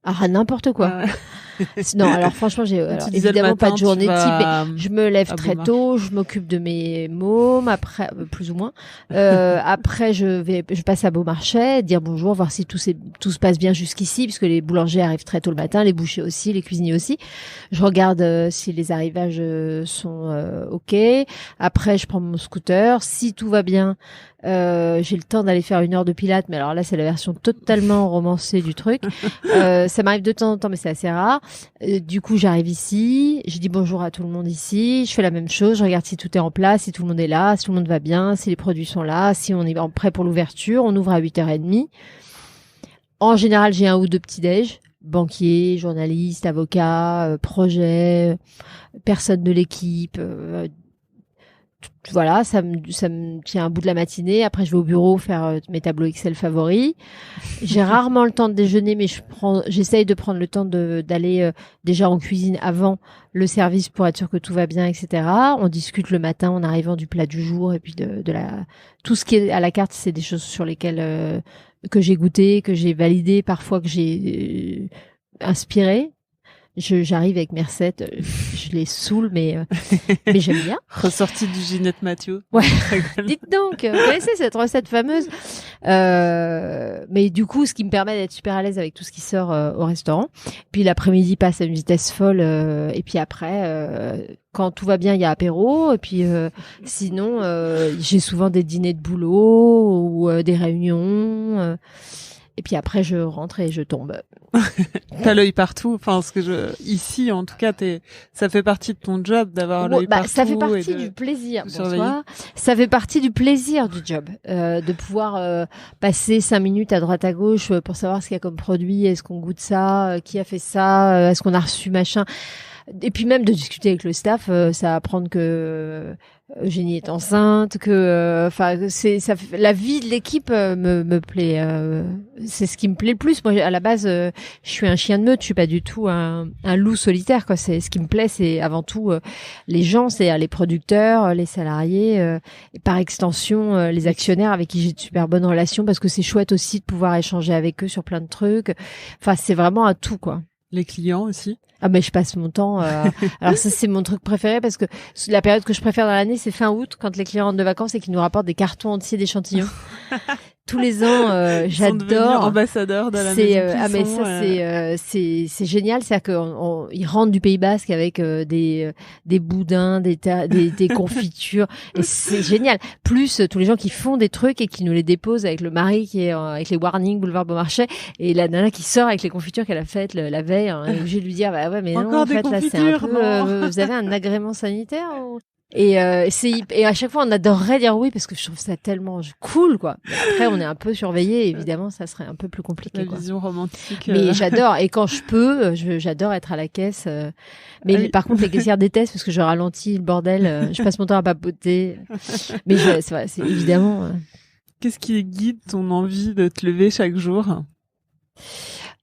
[SPEAKER 3] Ah, n'importe quoi.
[SPEAKER 2] Ah ouais.
[SPEAKER 3] Non, alors franchement, j'ai évidemment pas de journée type, mais je me lève très tôt, je m'occupe de mes mômes, après, plus ou moins. Après, je passe à Beaumarchais, dire bonjour, voir si tout se passe bien jusqu'ici, puisque les boulangers arrivent très tôt le matin, les bouchers aussi, les cuisiniers aussi. Je regarde si les arrivages sont OK. Après, je prends mon scooter. Si tout va bien, j'ai le temps d'aller faire 1 heure de pilates, mais alors là, c'est la version totalement romancée du truc. Ça m'arrive de temps en temps, mais c'est assez rare. Du coup, j'arrive ici, je dis bonjour à tout le monde ici, je fais la même chose, je regarde si tout est en place, si tout le monde est là, si tout le monde va bien, si les produits sont là, si on est prêt pour l'ouverture. On ouvre à 8h30. En général, j'ai 1 ou 2 petits-déj, banquier, journaliste, avocat, projet, personne de l'équipe, voilà, ça me tient un bout de la matinée. Après, je vais au bureau faire mes tableaux Excel favoris. J'ai rarement le temps de déjeuner, mais j'essaye de prendre le temps d'aller déjà en cuisine avant le service pour être sûr que tout va bien, etc. On discute le matin en arrivant du plat du jour et puis tout ce qui est à la carte, c'est des choses sur lesquelles que j'ai goûté, que j'ai validé, parfois que j'ai inspiré. J'arrive avec mes recettes, je les saoule, mais j'aime bien.
[SPEAKER 2] Ressortie du Ginette Mathieu.
[SPEAKER 3] Ouais. Dites donc, vous connaissez cette recette fameuse? Mais du coup, ce qui me permet d'être super à l'aise avec tout ce qui sort au restaurant. Puis l'après-midi passe à une vitesse folle. Et puis après, quand tout va bien, il y a apéro. Et puis sinon, j'ai souvent des dîners de boulot ou des réunions. Et puis après, je rentre et je tombe.
[SPEAKER 2] T'as l'œil partout. Enfin, ici, en tout cas, ça fait partie de ton job d'avoir l'œil partout.
[SPEAKER 3] Ça fait partie du plaisir. Bonsoir. Ça fait partie du plaisir du job, de pouvoir passer 5 minutes à droite à gauche pour savoir ce qu'il y a comme produit. Est-ce qu'on goûte ça? Qui a fait ça? Est-ce qu'on a reçu machin? Et puis même de discuter avec le staff, ça apprendre que Eugénie est enceinte, que la vie de l'équipe me plaît. C'est ce qui me plaît le plus. Moi, à la base, je suis un chien de meute. Je suis pas du tout un loup solitaire, quoi. C'est ce qui me plaît, c'est avant tout les gens, c'est les producteurs, les salariés, et par extension les actionnaires avec qui j'ai de super bonnes relations, parce que c'est chouette aussi de pouvoir échanger avec eux sur plein de trucs. Enfin, c'est vraiment un tout, quoi.
[SPEAKER 2] Les clients aussi.
[SPEAKER 3] Ah mais je passe mon temps. Alors ça c'est mon truc préféré parce que la période que je préfère dans l'année c'est fin août quand les clients rentrent de vacances et qu'ils nous rapportent des cartons entiers d'échantillons. Tous les ans, j'adore.
[SPEAKER 2] Ambassadeur de la maison
[SPEAKER 3] Ah mais ça c'est génial, c'est-à-dire qu'ils rentrent du Pays Basque avec des boudins, des confitures, et c'est génial. Plus tous les gens qui font des trucs et qui nous les déposent avec le mari qui est avec les warnings boulevard Beaumarchais et la nana qui sort avec les confitures qu'elle a faites la veille. Hein, et obligé de lui dire bah ouais mais
[SPEAKER 2] encore
[SPEAKER 3] non en
[SPEAKER 2] des
[SPEAKER 3] fait là c'est un peu vous avez un agrément sanitaire ou... Et à chaque fois on adorerait dire oui parce que je trouve ça tellement cool quoi. Mais après on est un peu surveillé, évidemment ça serait un peu plus compliqué.
[SPEAKER 2] La vision romantique.
[SPEAKER 3] Mais j'adore et quand je peux, j'adore être à la caisse. Mais par contre les caissières détestent parce que je ralentis le bordel. Je passe mon temps à papoter. Mais c'est vrai, c'est évidemment.
[SPEAKER 2] Qu'est-ce qui guide ton envie de te lever chaque jour?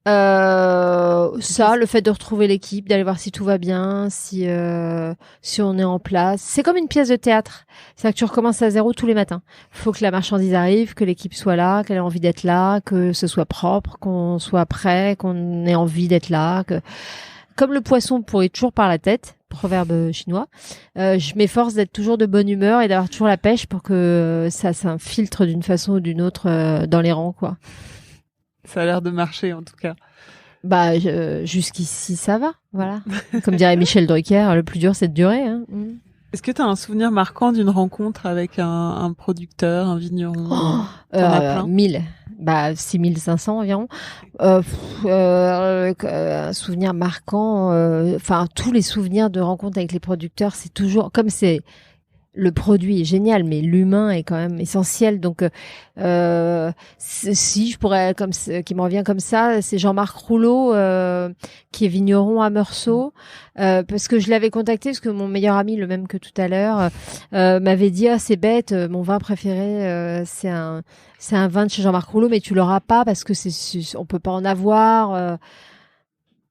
[SPEAKER 3] Ça, le fait de retrouver l'équipe, d'aller voir si tout va bien, si on est en place. C'est comme une pièce de théâtre. C'est-à-dire que tu recommences à zéro tous les matins. Faut que la marchandise arrive, que l'équipe soit là, qu'elle ait envie d'être là, que ce soit propre, qu'on soit prêt, qu'on ait envie d'être là. Comme le poisson pourrit toujours par la tête, proverbe chinois, je m'efforce d'être toujours de bonne humeur et d'avoir toujours la pêche pour que ça s'infiltre d'une façon ou d'une autre dans les rangs, quoi.
[SPEAKER 2] Ça a l'air de marcher, en tout cas.
[SPEAKER 3] Bah, jusqu'ici, ça va, voilà. Comme dirait Michel Drucker, le plus dur, c'est de durer. Hein.
[SPEAKER 2] Est-ce que tu as un souvenir marquant d'une rencontre avec un producteur, un vigneron?
[SPEAKER 3] T'en as plein 1000. Bah, 6500 environ. Un souvenir marquant, tous les souvenirs de rencontres avec les producteurs, c'est toujours, comme c'est, le produit est génial, mais l'humain est quand même essentiel. Donc, si je pourrais, qui me revient comme ça, c'est Jean-Marc Rouleau, qui est vigneron à Meursault, parce que je l'avais contacté parce que mon meilleur ami, le même que tout à l'heure, m'avait dit c'est bête, mon vin préféré, c'est un vin de chez Jean-Marc Rouleau, mais tu l'auras pas parce que on peut pas en avoir.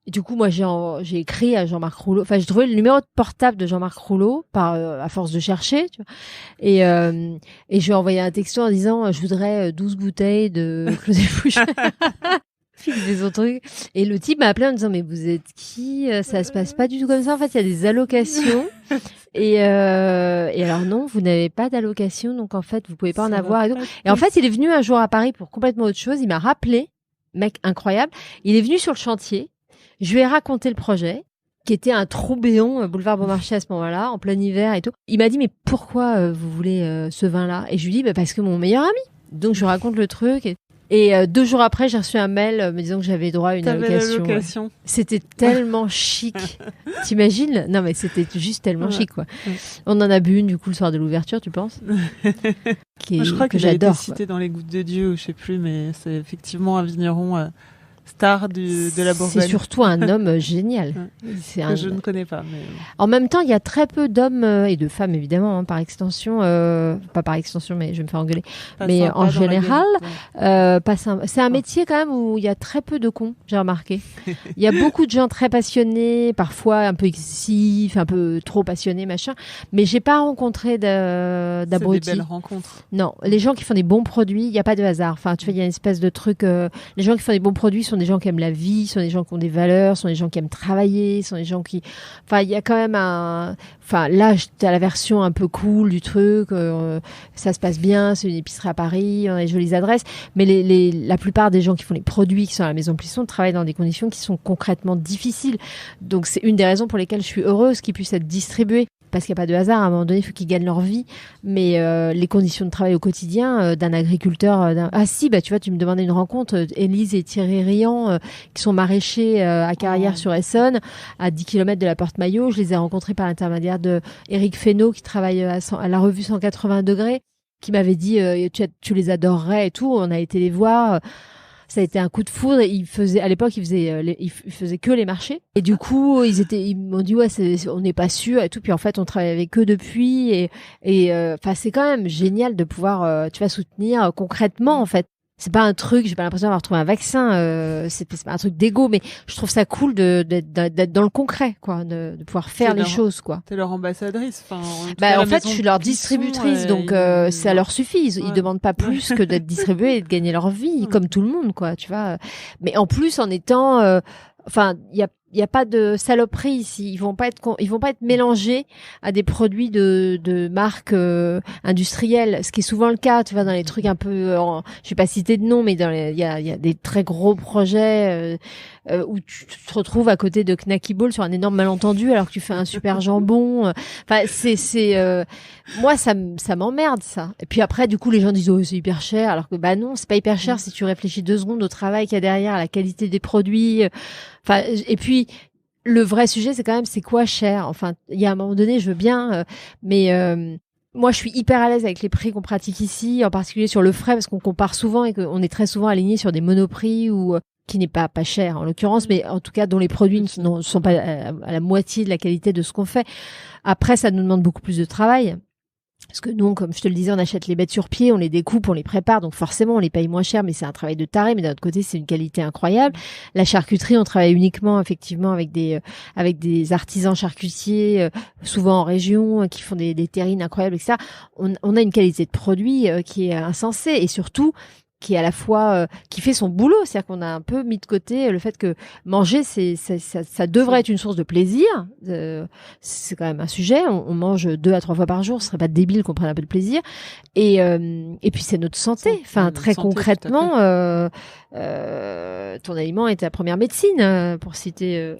[SPEAKER 3] Et du coup, moi, j'ai écrit à Jean-Marc Rouleau. Enfin, j'ai trouvé le numéro de portable de Jean-Marc Rouleau à force de chercher, tu vois. Et je lui ai envoyé un texto en disant, je voudrais 12 bouteilles de Clos et Fougères. Des autres trucs. Et le type m'a appelé en disant, mais vous êtes qui? Ça se passe pas du tout comme ça. En fait, il y a des allocations. Et alors non, vous n'avez pas d'allocation. Donc, en fait, vous pouvez pas en avoir. Et en fait, il est venu un jour à Paris pour complètement autre chose. Il m'a rappelé. Mec incroyable. Il est venu sur le chantier. Je lui ai raconté le projet, qui était un trou-béon, boulevard Beaumarchais à ce moment-là, en plein hiver et tout. Il m'a dit, mais pourquoi vous voulez ce vin-là? Et je lui dis, parce que mon meilleur ami. Donc je lui raconte le truc. Et 2 jours après, j'ai reçu un mail me disant que j'avais droit à une allocation. Ouais. C'était tellement chic. T'imagines? Non, mais c'était juste tellement chic, quoi. Ouais. On en a bu une, du coup, le soir de l'ouverture, tu penses?
[SPEAKER 2] Je crois que j'adore. J'ai été cité dans Les Gouttes de Dieu, ou je sais plus, mais c'est effectivement un vigneron... star de la Bourgogne.
[SPEAKER 3] C'est surtout un homme génial.
[SPEAKER 2] Que je ne connais pas. Mais...
[SPEAKER 3] En même temps, il y a très peu d'hommes et de femmes, évidemment, par extension. Pas par extension, mais je vais me faire engueuler. Mais en général, c'est un métier quand même où il y a très peu de cons, j'ai remarqué. Il y a beaucoup de gens très passionnés, parfois un peu excessifs, un peu trop passionnés, machin. Mais j'ai pas rencontré d'abrutis.
[SPEAKER 2] C'est des belles rencontres.
[SPEAKER 3] Non, les gens qui font des bons produits, il n'y a pas de hasard. Enfin, tu vois, il y a une espèce de truc... les gens qui font des bons produits sont des gens qui aiment la vie, sont des gens qui ont des valeurs, sont des gens qui aiment travailler, sont des gens qui... Enfin, il y a quand même là, t'as la version un peu cool du truc, ça se passe bien, c'est une épicerie à Paris, on a des jolies adresses, mais la plupart des gens qui font les produits qui sont à la Maison Plisson travaillent dans des conditions qui sont concrètement difficiles. Donc, c'est une des raisons pour lesquelles je suis heureuse qu'ils puissent être distribués. Parce qu'il n'y a pas de hasard, à un moment donné, il faut qu'ils gagnent leur vie. Mais les conditions de travail au quotidien d'un agriculteur... tu vois, tu me demandais une rencontre. Élise et Thierry Riant, qui sont maraîchers à Carrières-sur-Essonne, à 10 km de la Porte-Maillot. Je les ai rencontrés par l'intermédiaire de Éric Fesneau, qui travaille à la revue 180 degrés, qui m'avait dit tu les adorerais et tout. On a été les voir... Ça a été un coup de foudre. À l'époque, ils faisaient que les marchés. Et du coup, ils m'ont dit, on n'est pas sûr et tout. Puis en fait, on travaille avec eux depuis. C'est quand même génial de pouvoir, soutenir concrètement, en fait. C'est pas un truc, j'ai pas l'impression d'avoir trouvé un vaccin, c'est pas un truc d'égo, mais je trouve ça cool d'être dans le concret, quoi, de pouvoir faire les choses, quoi.
[SPEAKER 2] T'es leur ambassadrice,
[SPEAKER 3] en fait, je suis leur distributrice, donc ça leur suffit. Ils demandent pas plus que d'être distribués et de gagner leur vie, comme tout le monde, quoi, tu vois. Mais en plus, en étant enfin, il y a pas de saloperie ici. Ils vont pas être mélangés à des produits de marques industrielles, ce qui est souvent le cas. Tu vois, dans les trucs un peu, je vais pas citer de nom, mais il y a des très gros projets où tu te retrouves à côté de Knacky Ball sur un énorme malentendu alors que tu fais un super jambon. Enfin, moi ça m'emmerde ça. Et puis après, du coup, les gens disent oh c'est hyper cher, alors que bah non, c'est pas hyper cher si tu réfléchis 2 secondes au travail qu'il y a derrière, à la qualité des produits. Enfin, et puis le vrai sujet, c'est quand même c'est quoi cher. Enfin, il y a un moment donné, je veux bien, mais moi, je suis hyper à l'aise avec les prix qu'on pratique ici, en particulier sur le frais, parce qu'on compare souvent et qu'on est très souvent aligné sur des monoprix ou qui n'est pas cher en l'occurrence, mais en tout cas dont les produits ne sont pas à la moitié de la qualité de ce qu'on fait. Après, ça nous demande beaucoup plus de travail. Parce que nous, comme je te le disais, on achète les bêtes sur pied, on les découpe, on les prépare, donc forcément on les paye moins cher, mais c'est un travail de taré. Mais d'un autre côté, c'est une qualité incroyable. La charcuterie, on travaille uniquement effectivement avec des artisans charcutiers, souvent en région, qui font des terrines incroyables, etc. On a une qualité de produit qui est insensée, et surtout qui est à la fois qui fait son boulot, c'est-à-dire qu'on a un peu mis de côté le fait que manger ça devrait être une source de plaisir, c'est quand même un sujet, on mange 2 à 3 fois par jour, ce serait pas débile qu'on prenne un peu de plaisir, et puis c'est notre santé, enfin très concrètement ton aliment est ta première médecine, pour citer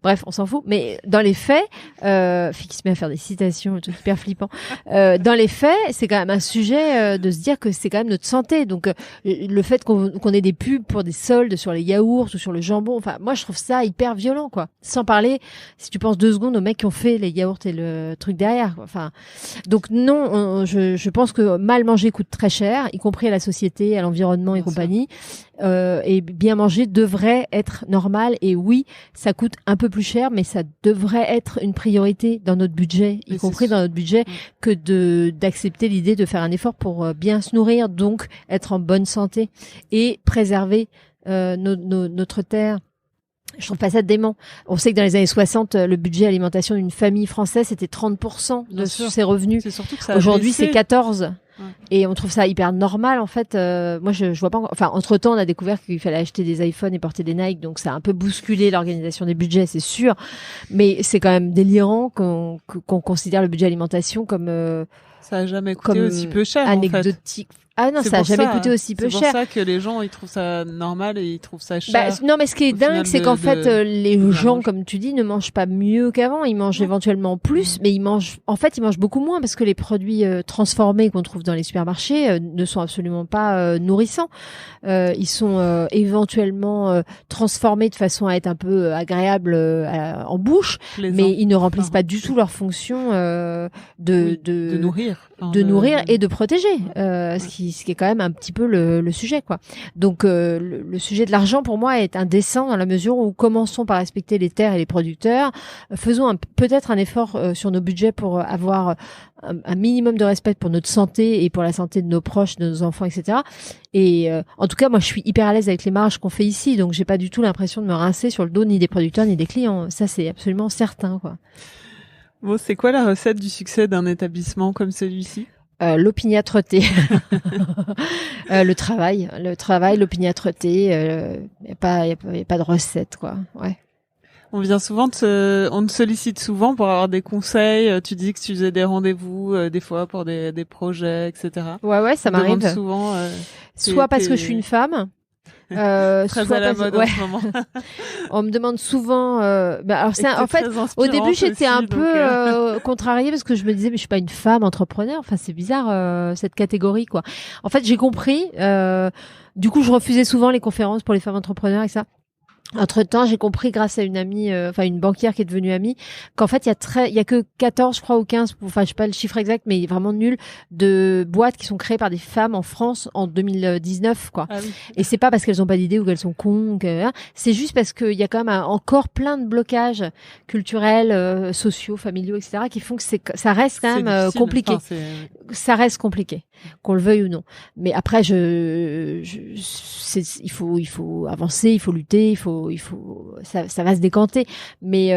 [SPEAKER 3] bref, on s'en fout, mais dans les faits fille qui se met à faire des citations, un truc hyper flippant, dans les faits c'est quand même un sujet de se dire que c'est quand même notre santé. Donc le fait qu'on ait des pubs pour des soldes sur les yaourts ou sur le jambon, enfin moi je trouve ça hyper violent quoi. Sans parler, si tu penses 2 secondes aux mecs qui ont fait les yaourts et le truc derrière quoi. Enfin donc non, je pense que mal manger coûte très cher, y compris à la société, à l'environnement et compagnie. Et bien manger devrait être normal, et oui, ça coûte un peu plus cher, mais ça devrait être une priorité dans notre budget, y compris dans notre budget, que d'accepter l'idée de faire un effort pour bien se nourrir, donc être en bonne santé et préserver notre terre. Je trouve pas ça dément. On sait que dans les années 60, le budget alimentation d'une famille française, c'était 30% de ses revenus.
[SPEAKER 2] C'est surtout que ça
[SPEAKER 3] aujourd'hui, c'est 14%.
[SPEAKER 2] Ouais.
[SPEAKER 3] Et on trouve ça hyper normal, en fait. Moi, je vois pas. Enfin, entre temps, on a découvert qu'il fallait acheter des iPhones et porter des Nike, donc ça a un peu bousculé l'organisation des budgets, c'est sûr. Mais c'est quand même délirant qu'on considère le budget alimentation comme
[SPEAKER 2] ça a jamais coûté aussi peu cher.
[SPEAKER 3] Anecdotique. En fait. Ah non, ça a jamais coûté aussi peu cher.
[SPEAKER 2] C'est pour ça que les gens ils trouvent ça normal et ils trouvent ça cher.
[SPEAKER 3] Bah, non, mais ce qui est dingue, c'est qu'en fait, les gens, comme tu dis, ne mangent pas mieux qu'avant. Ils mangent éventuellement plus, mais ils mangent beaucoup moins parce que les produits transformés qu'on trouve dans les supermarchés ne sont absolument pas nourrissants. Ils sont éventuellement transformés de façon à être un peu agréable en bouche, mais ils ne remplissent pas du tout leur fonction de
[SPEAKER 2] nourrir.
[SPEAKER 3] De nourrir et de protéger, ce qui est quand même un petit peu le sujet quoi. Donc le sujet de l'argent pour moi est indécent dans la mesure où commençons par respecter les terres et les producteurs, faisons peut-être un effort sur nos budgets pour avoir un minimum de respect pour notre santé et pour la santé de nos proches, de nos enfants, etc. Et en tout cas moi je suis hyper à l'aise avec les marges qu'on fait ici, donc j'ai pas du tout l'impression de me rincer sur le dos ni des producteurs ni des clients, ça c'est absolument certain quoi.
[SPEAKER 2] Bon, c'est quoi la recette du succès d'un établissement comme celui-ci ?
[SPEAKER 3] L'opiniâtreté. Le travail, l'opiniâtreté. Y a pas de recette, quoi. Ouais.
[SPEAKER 2] On vient souvent on te sollicite souvent pour avoir des conseils. Tu dis que tu faisais des rendez-vous des fois pour des projets, etc.
[SPEAKER 3] Ouais, ça m'arrive.
[SPEAKER 2] Souvent.
[SPEAKER 3] Soit parce que je suis une femme.
[SPEAKER 2] Très à la mode en ce moment.
[SPEAKER 3] On me demande souvent. Alors en fait, au début j'étais un peu contrariée parce que je me disais mais je suis pas une femme entrepreneur. Enfin c'est bizarre cette catégorie quoi. En fait j'ai compris. Du coup je refusais souvent les conférences pour les femmes entrepreneurs et ça. Entre-temps, j'ai compris grâce à une amie, une banquière qui est devenue amie, qu'en fait, il y a que 14, je crois, ou 15, enfin, je sais pas le chiffre exact, mais vraiment nul, de boîtes qui sont créées par des femmes en France en 2019, quoi.
[SPEAKER 2] Ah oui.
[SPEAKER 3] Et c'est pas parce qu'elles ont pas d'idée ou qu'elles sont cons, c'est juste parce qu'il y a quand même encore plein de blocages culturels, sociaux, familiaux, etc., qui font que ça reste quand même compliqué. Enfin, ça reste compliqué, qu'on le veuille ou non. Mais après, il faut avancer, il faut lutter, ça va se décanter, mais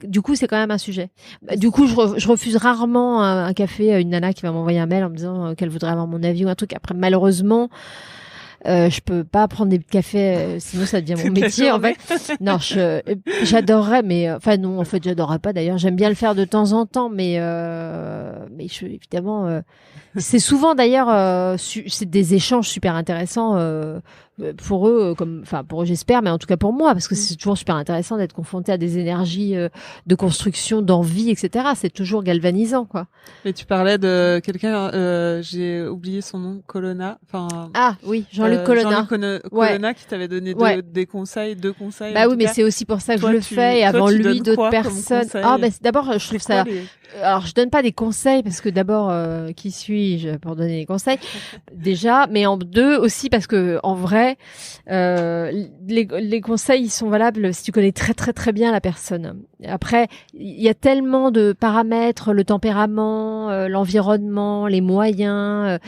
[SPEAKER 3] du coup c'est quand même un sujet. Du coup je refuse rarement un café à une nana qui va m'envoyer un mail en me disant qu'elle voudrait avoir mon avis ou un truc. Après malheureusement Je peux pas prendre des cafés, sinon ça devient mon métier en fait. Non, j'adorerais, mais enfin non, en fait j'adorerais pas d'ailleurs. J'aime bien le faire de temps en temps, mais évidemment, c'est souvent d'ailleurs, c'est des échanges super intéressants pour eux, pour eux j'espère, mais en tout cas pour moi, parce que c'est toujours super intéressant d'être confronté à des énergies de construction, d'envie, etc. C'est toujours galvanisant, quoi.
[SPEAKER 2] Et tu parlais de quelqu'un, j'ai oublié son nom, Colonna.
[SPEAKER 3] Ah oui, Jean-Luc Colonna.
[SPEAKER 2] Colonna qui t'avait donné deux conseils.
[SPEAKER 3] Bah oui, mais c'est aussi pour ça que je le fais. Et avant lui, d'autres personnes. Ah bah d'abord, je trouve ça. Alors, je donne pas des conseils parce que d'abord, qui suis-je pour donner des conseils déjà, mais en deux aussi parce que en vrai, les conseils ils sont valables si tu connais très très très bien la personne. Après, il y a tellement de paramètres, le tempérament, l'environnement, les moyens.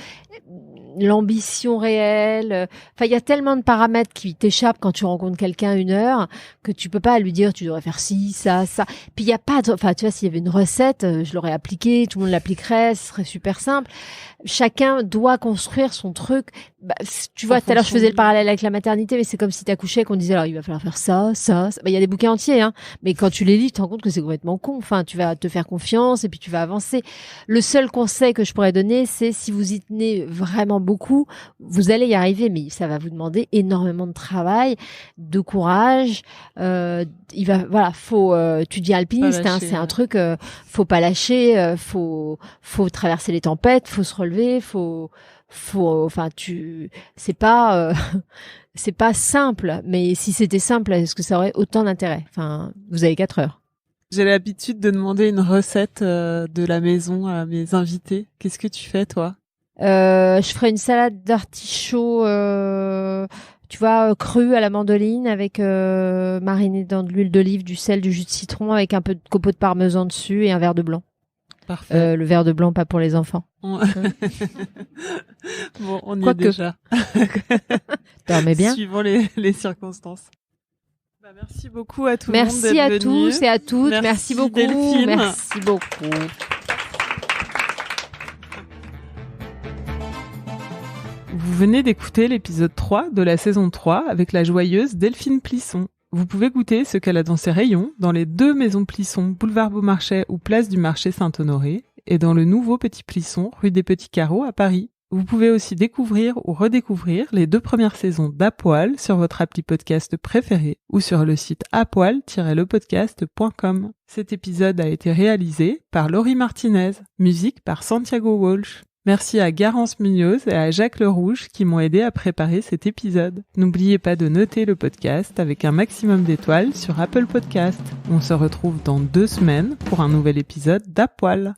[SPEAKER 3] L'ambition réelle. Enfin, il y a tellement de paramètres qui t'échappent quand tu rencontres quelqu'un 1 heure que tu peux pas lui dire tu devrais faire ci, ça, ça. Puis il y a pas enfin, tu vois, s'il y avait une recette, je l'aurais appliquée, tout le monde l'appliquerait, ce serait super simple. Chacun doit construire son truc. Bah, tu vois, tout à l'heure, je faisais le parallèle avec la maternité, mais c'est comme si t'accouchais qu'on disait alors il va falloir faire ça, ça, ça. Bah, il y a des bouquins entiers, hein. Mais quand tu les lis, tu te rends compte que c'est complètement con. Enfin, tu vas te faire confiance et puis tu vas avancer. Le seul conseil que je pourrais donner, c'est si vous y tenez vraiment beaucoup, vous allez y arriver, mais ça va vous demander énormément de travail, de courage. Tu dis alpiniste, hein, c'est un truc, faut pas lâcher, faut traverser les tempêtes, faut se relever, c'est pas simple, mais si c'était simple, est-ce que ça aurait autant d'intérêt? Enfin, vous avez 4 heures.
[SPEAKER 2] J'ai l'habitude de demander une recette de la maison à mes invités. Qu'est-ce que tu fais, toi?
[SPEAKER 3] Je ferais une salade d'artichaut, tu vois, crue à la mandoline avec mariné dans de l'huile d'olive, du sel, du jus de citron avec un peu de copeaux de parmesan dessus et un verre de blanc.
[SPEAKER 2] Parfait.
[SPEAKER 3] Le verre de blanc, pas pour les enfants.
[SPEAKER 2] Bon, on y est déjà.
[SPEAKER 3] Dormez bien.
[SPEAKER 2] Suivant les circonstances. Bah, merci beaucoup à tout le monde d'être
[SPEAKER 3] Merci à
[SPEAKER 2] venu.
[SPEAKER 3] tous et à toutes. Merci beaucoup.
[SPEAKER 2] Delphine.
[SPEAKER 3] Merci beaucoup.
[SPEAKER 2] Vous venez d'écouter l'épisode 3 de la saison 3 avec la joyeuse Delphine Plisson. Vous pouvez goûter ce qu'elle a dans ses rayons dans les 2 maisons Plisson, boulevard Beaumarchais ou place du Marché Saint-Honoré, et dans le nouveau Petit Plisson, rue des Petits Carreaux à Paris. Vous pouvez aussi découvrir ou redécouvrir les 2 premières saisons d'Apoil sur votre appli podcast préféré ou sur le site apoil-lepodcast.com. Cet épisode a été réalisé par Laurie Martinez, musique par Santiago Walsh. Merci à Garance Munoz et à Jacques Le Rouge qui m'ont aidé à préparer cet épisode. N'oubliez pas de noter le podcast avec un maximum d'étoiles sur Apple Podcast. On se retrouve dans 2 semaines pour un nouvel épisode d'Apoil.